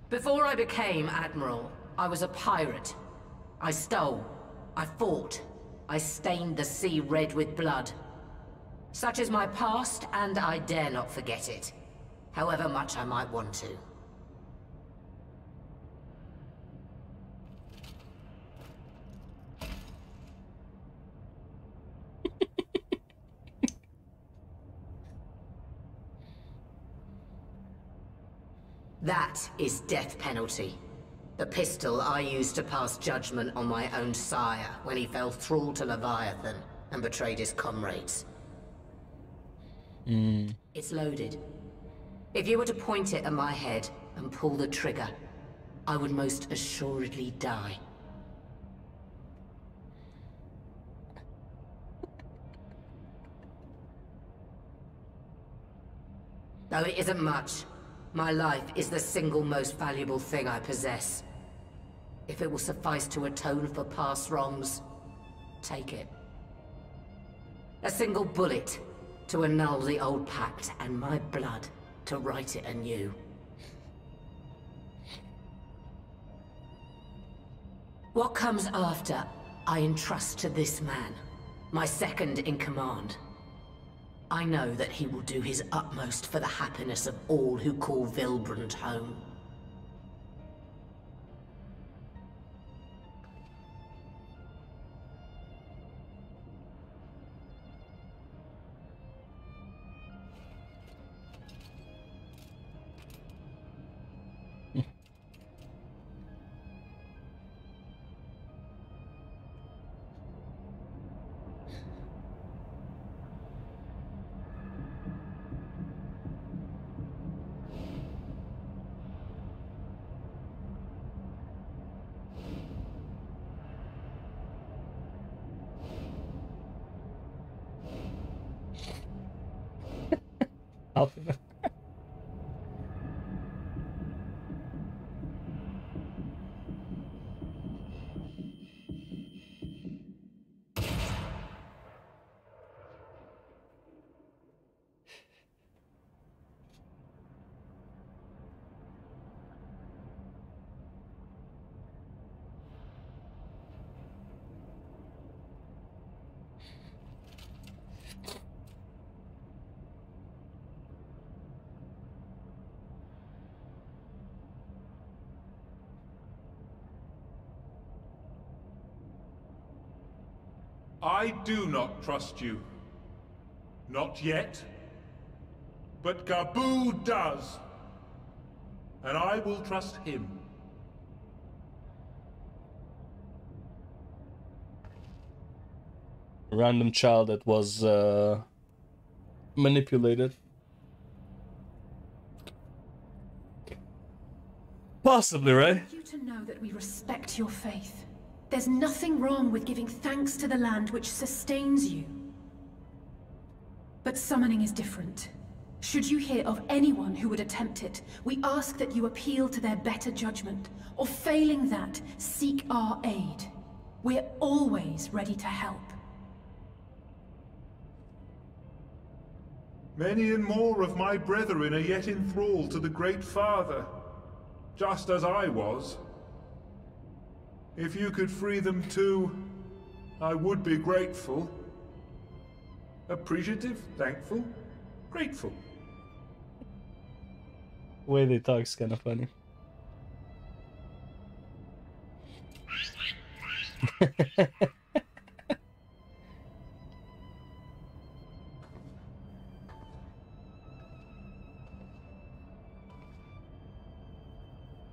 Before I became Admiral, I was a pirate. I stole, I fought, I stained the sea red with blood. Such is my past, and I dare not forget it, however much I might want to. That is death penalty. The pistol I used to pass judgment on my own sire when he fell thrall to Leviathan. and betrayed his comrades. It's loaded. If you were to point it at my head and pull the trigger, I would most assuredly die. Though it isn't much, my life is the single most valuable thing I possess. If it will suffice to atone for past wrongs, take it. A single bullet to annul the old pact, and my blood to write it anew. What comes after, I entrust to this man, my second in command. I know that he will do his utmost for the happiness of all who call Vilbrand home. I do not trust you. Not yet. But Gaboo does. And I will trust him. A random child that was manipulated. Possibly, right? I want you to know that we respect your faith. There's nothing wrong with giving thanks to the land which sustains you. But summoning is different. Should you hear of anyone who would attempt it, we ask that you appeal to their better judgment, or failing that, seek our aid. We're always ready to help. Many and more of my brethren are yet enthralled to the Great Father, just as I was. If you could free them too, I would be grateful. Appreciative, thankful, grateful. The way they talk is kind of funny.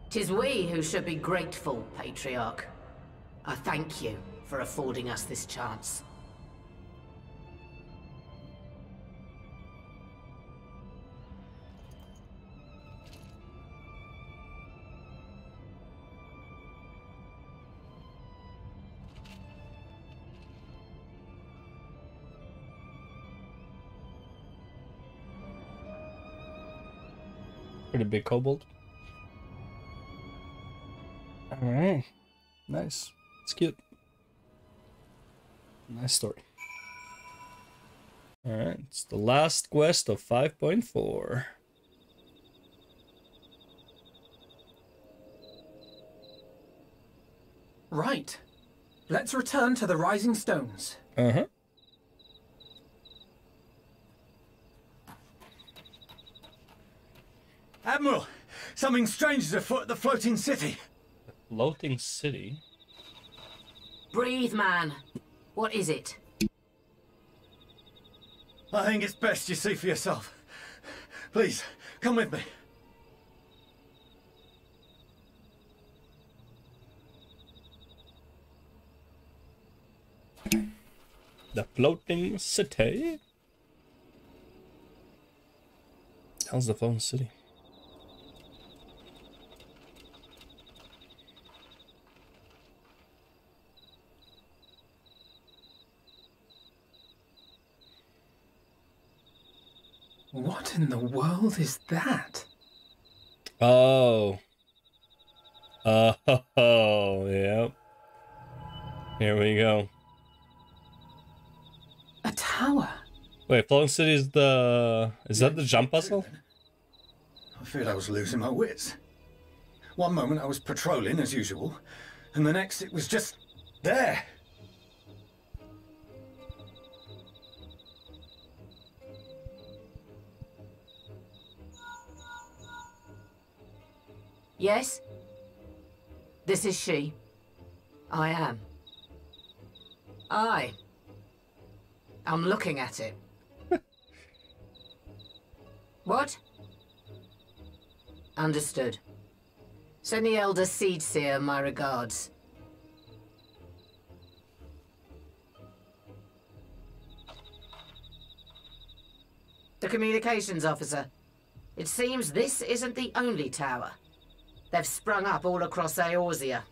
Tis we who should be grateful, Patriarch. I thank you for affording us this chance. Pretty big kobold. Alright. Nice. It's cute. Nice story. Alright, it's the last quest of 5.4. Right. Let's return to the Rising Stones. Uh-huh. Admiral, something strange is afoot at the floating city. Floating city? Breathe, man. What is it? I think it's best you see for yourself. Please, come with me. The floating city? How's the floating city? What in the world is that? Oh. Oh, yep. Here we go. A tower? Wait, floating city is the... Is that the jump puzzle? I feared I was losing my wits. One moment I was patrolling as usual, and the next it was just there. Yes? This is she. I am. I'm looking at it. What? Understood. Send the Elder Seedseer my regards. The communications officer. It seems this isn't the only tower. They've sprung up all across Eorzea.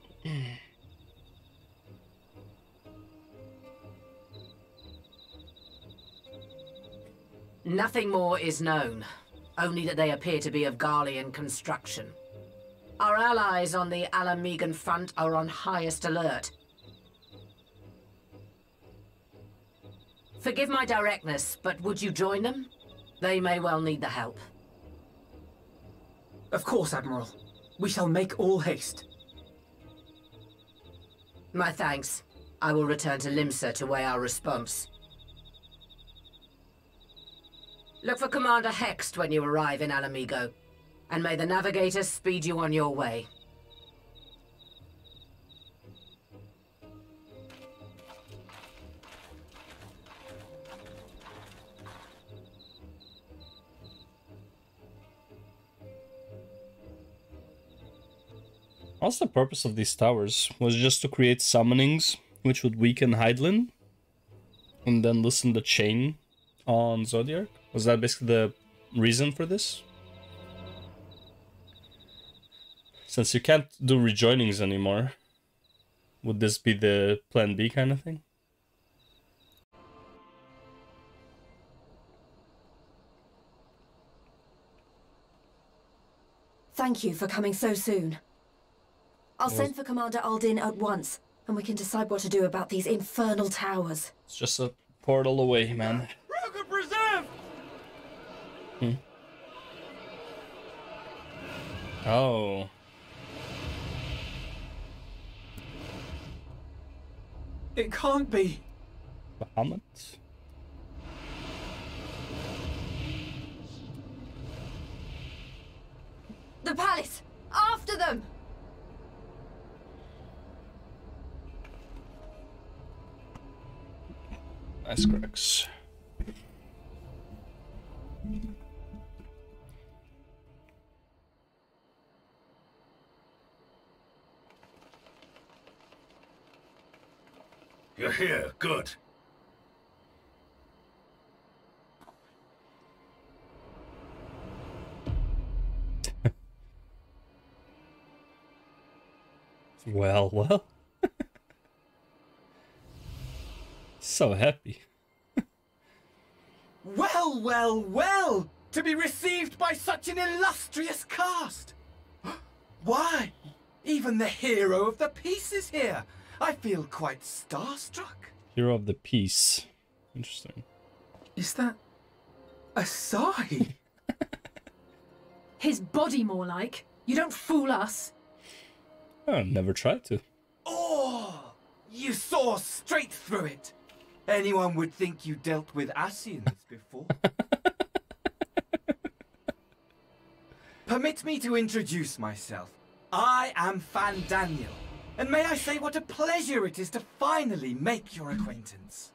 Nothing more is known, only that they appear to be of Garlean construction. Our allies on the Alamegan front are on highest alert. Forgive my directness, but would you join them? They may well need the help. Of course, Admiral. We shall make all haste. My thanks. I will return to Limsa to weigh our response. Look for Commander Hext when you arrive in Alamigo, and may the Navigator speed you on your way. What's the purpose of these towers? Was it just to create summonings which would weaken Hydaelyn? And then loosen the chain on Zodiark? Was that basically the reason for this? Since you can't do rejoinings anymore, would this be the plan B kind of thing? Thank you for coming so soon. I'll send for Commander Aldin at once, and we can decide what to do about these infernal towers. It's just a portal away, man. Rocket preserve! Oh. It can't be. Bahamut? The palace! After them! Nice cracks. You're here, good. Well, well. So happy. Well, well, well! To be received by such an illustrious cast! Why? Even the hero of the piece is here! I feel quite starstruck. Hero of the piece. Interesting. Is that a sigh? His body, more like. You don't fool us. Oh, never tried to. Oh! You saw straight through it! Anyone would think you dealt with Ascians before. Permit me to introduce myself. I am Fandaniel, and may I say what a pleasure it is to finally make your acquaintance.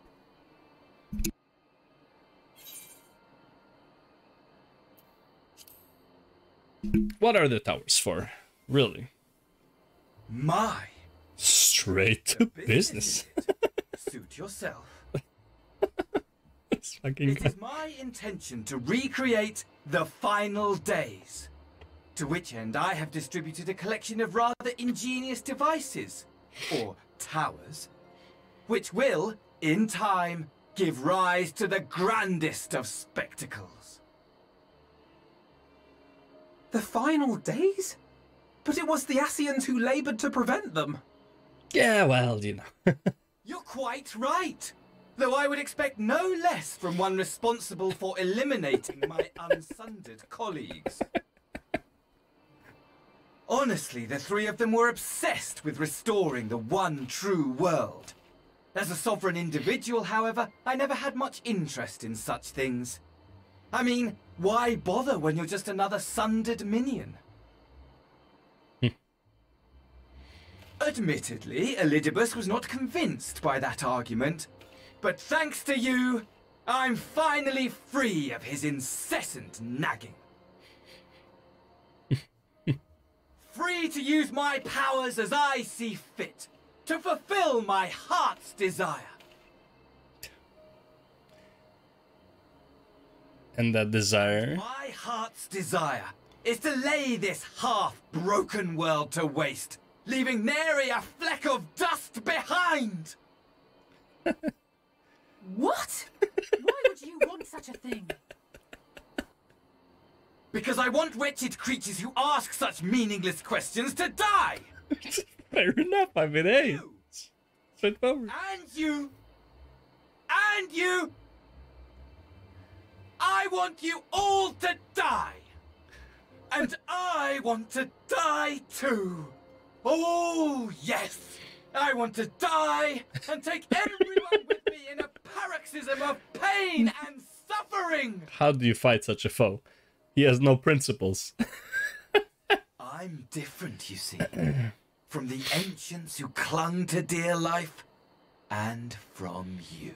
What are the towers for? Really? My. Straight to business. Suit yourself. fucking It guy. is my intention to recreate the final days. To which end I have distributed a collection of rather ingenious devices, or towers, which will, in time, give rise to the grandest of spectacles. The final days? But it was the Ascians who laboured to prevent them. Yeah, well, you know. You're quite right. Though I would expect no less from one responsible for eliminating my unsundered colleagues. Honestly, the three of them were obsessed with restoring the one true world. As a sovereign individual, however, I never had much interest in such things. I mean, why bother when you're just another sundered minion? Admittedly, Elidibus was not convinced by that argument. But thanks to you, I'm finally free of his incessant nagging. Free to use my powers as I see fit, to fulfill my heart's desire. And that desire? My heart's desire is to lay this half-broken world to waste, leaving nary a fleck of dust behind! What? Why would you want such a thing? Because I want wretched creatures who ask such meaningless questions to die! Fair enough, I mean, hey. Straightforward. And you! And you! I want you all to die! And I want to die too! Oh, yes! I want to die and take everyone with me in a paroxysm of pain and suffering! How do you fight such a foe? He has no principles. I'm different, you see. From the ancients who clung to dear life, and from you.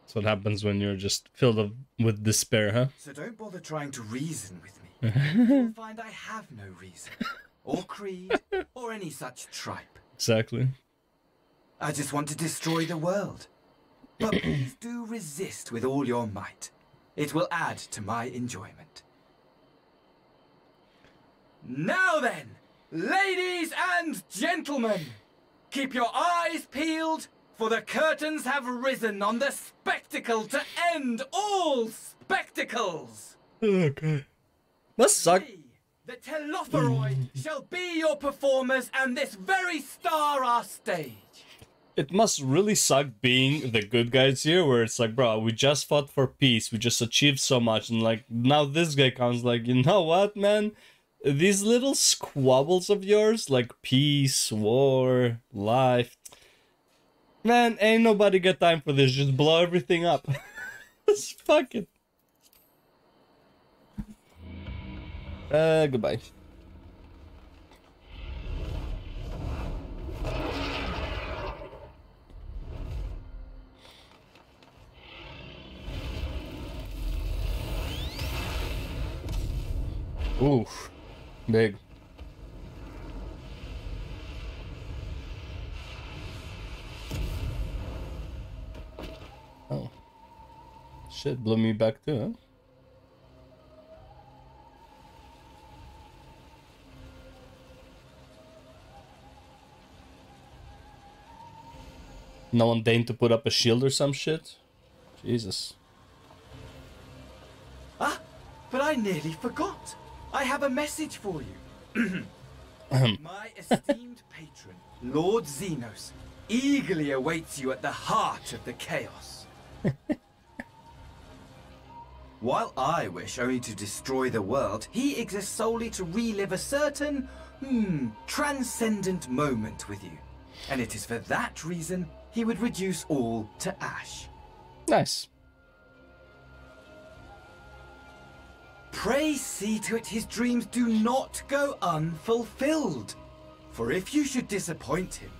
That's what happens when you're just filled with despair, huh? So don't bother trying to reason with me. You'll find I have no reason, or creed, or any such tripe. Exactly. I just want to destroy the world. But please do resist with all your might. It will add to my enjoyment. Now then, ladies and gentlemen, keep your eyes peeled, for the curtains have risen on the spectacle to end all spectacles. Okay. Must suck. The Telophoroi shall be your performers, and this very star our stage. It must really suck being the good guys here, where it's like, bro, we just fought for peace, we just achieved so much, and like, now this guy comes like, you know what, man? These little squabbles of yours, like peace, war, life, man, ain't nobody got time for this, just blow everything up. Just fuck it. Goodbye. Oof. Big. Oh. Shit, blew me back too, huh? No one deigned to put up a shield or some shit? Jesus. Ah, but I nearly forgot. I have a message for you. My esteemed patron, Lord Xenos, eagerly awaits you at the heart of the chaos. While I wish only to destroy the world, he exists solely to relive a certain, transcendent moment with you. And it is for that reason he would reduce all to ash. Nice. Pray see to it his dreams do not go unfulfilled. For if you should disappoint him,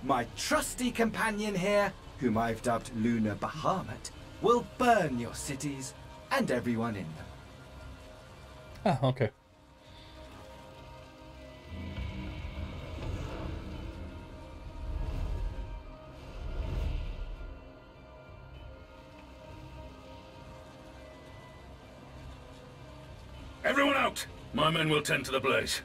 my trusty companion here, whom I've dubbed Lunar Bahamut, will burn your cities and everyone in them. Ah, okay. Everyone out! My men will tend to the blaze.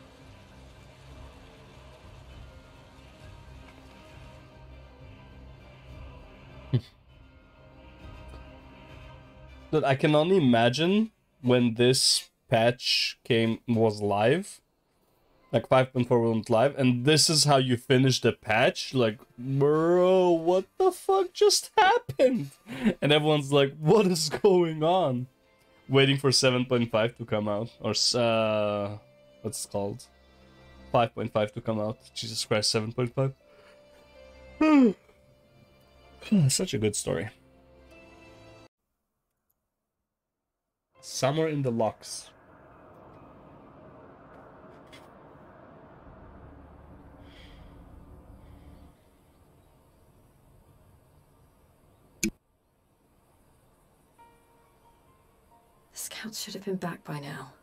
But I can only imagine when this patch was live, like 5.4 went live, and this is how you finish the patch. Like, bro, what the fuck just happened? And everyone's like, what is going on? Waiting for 7.5 to come out, or what's it called? 5.5 to come out. Jesus Christ, 7.5. Such a good story. Somewhere in the locks. The scouts should have been back by now.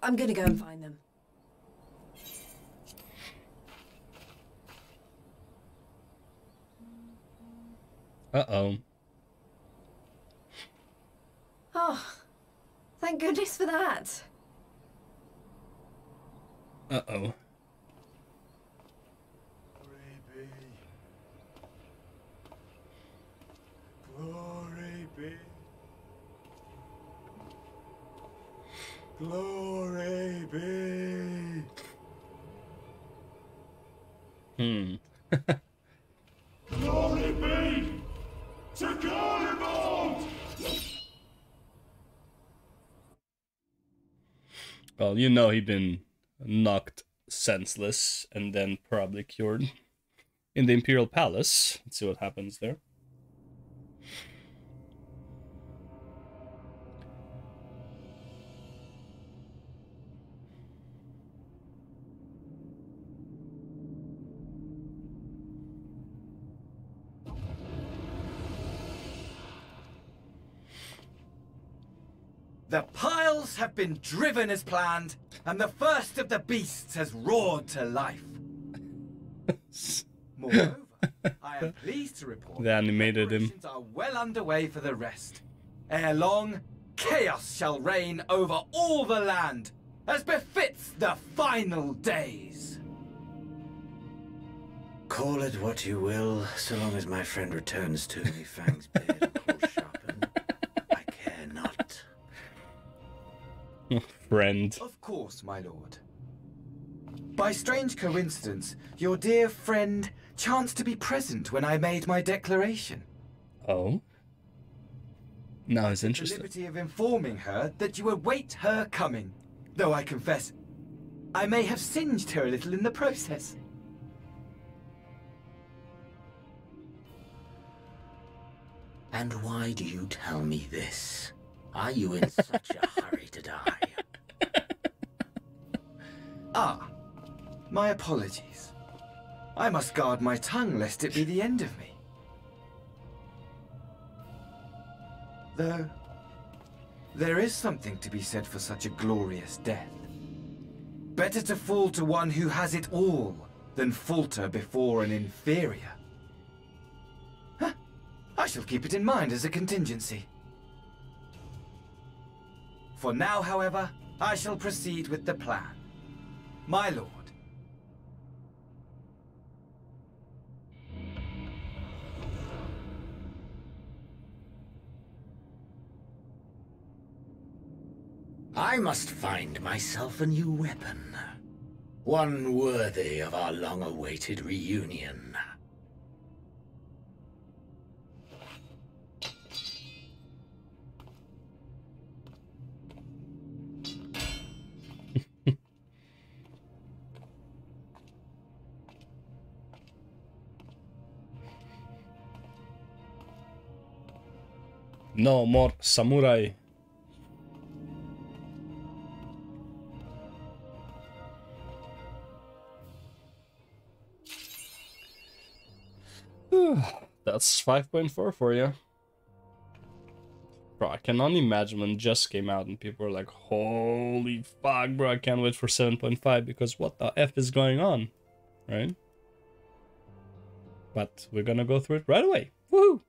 I'm gonna go and find them. Uh-oh. Oh, thank goodness for that. Uh-oh. Glory be. Glory be. Glory be to Garlemald! Well, you know he'd been knocked senseless and then probably cured in the Imperial Palace. Let's see what happens there. The piles have been driven as planned, and the first of the beasts has roared to life. Moreover, I am pleased to report They animated him. preparations are well underway for the rest. Ere long, chaos shall reign over all the land, as befits the final days. Call it what you will, so long as my friend returns to me, fangs bared and claws sharpened. I care not. Friend. Of course, my lord. By strange coincidence, your dear friend chanced to be present when I made my declaration. Oh? Now he's The interested. liberty of informing her that you await her coming, though I confess, I may have singed her a little in the process. And why do you tell me this? Are you in such a hurry to die? Ah, my apologies. I must guard my tongue lest it be the end of me. Though, there is something to be said for such a glorious death. Better to fall to one who has it all than falter before an inferior. Huh. I shall keep it in mind as a contingency. For now, however, I shall proceed with the plan. My lord. I must find myself a new weapon. One worthy of our long-awaited reunion. No more samurai. That's 5.4 for you. Bro, I can only imagine when it just came out and people were like, holy fuck, bro, I can't wait for 7.5 because what the F is going on, right? But we're gonna go through it right away. Woohoo!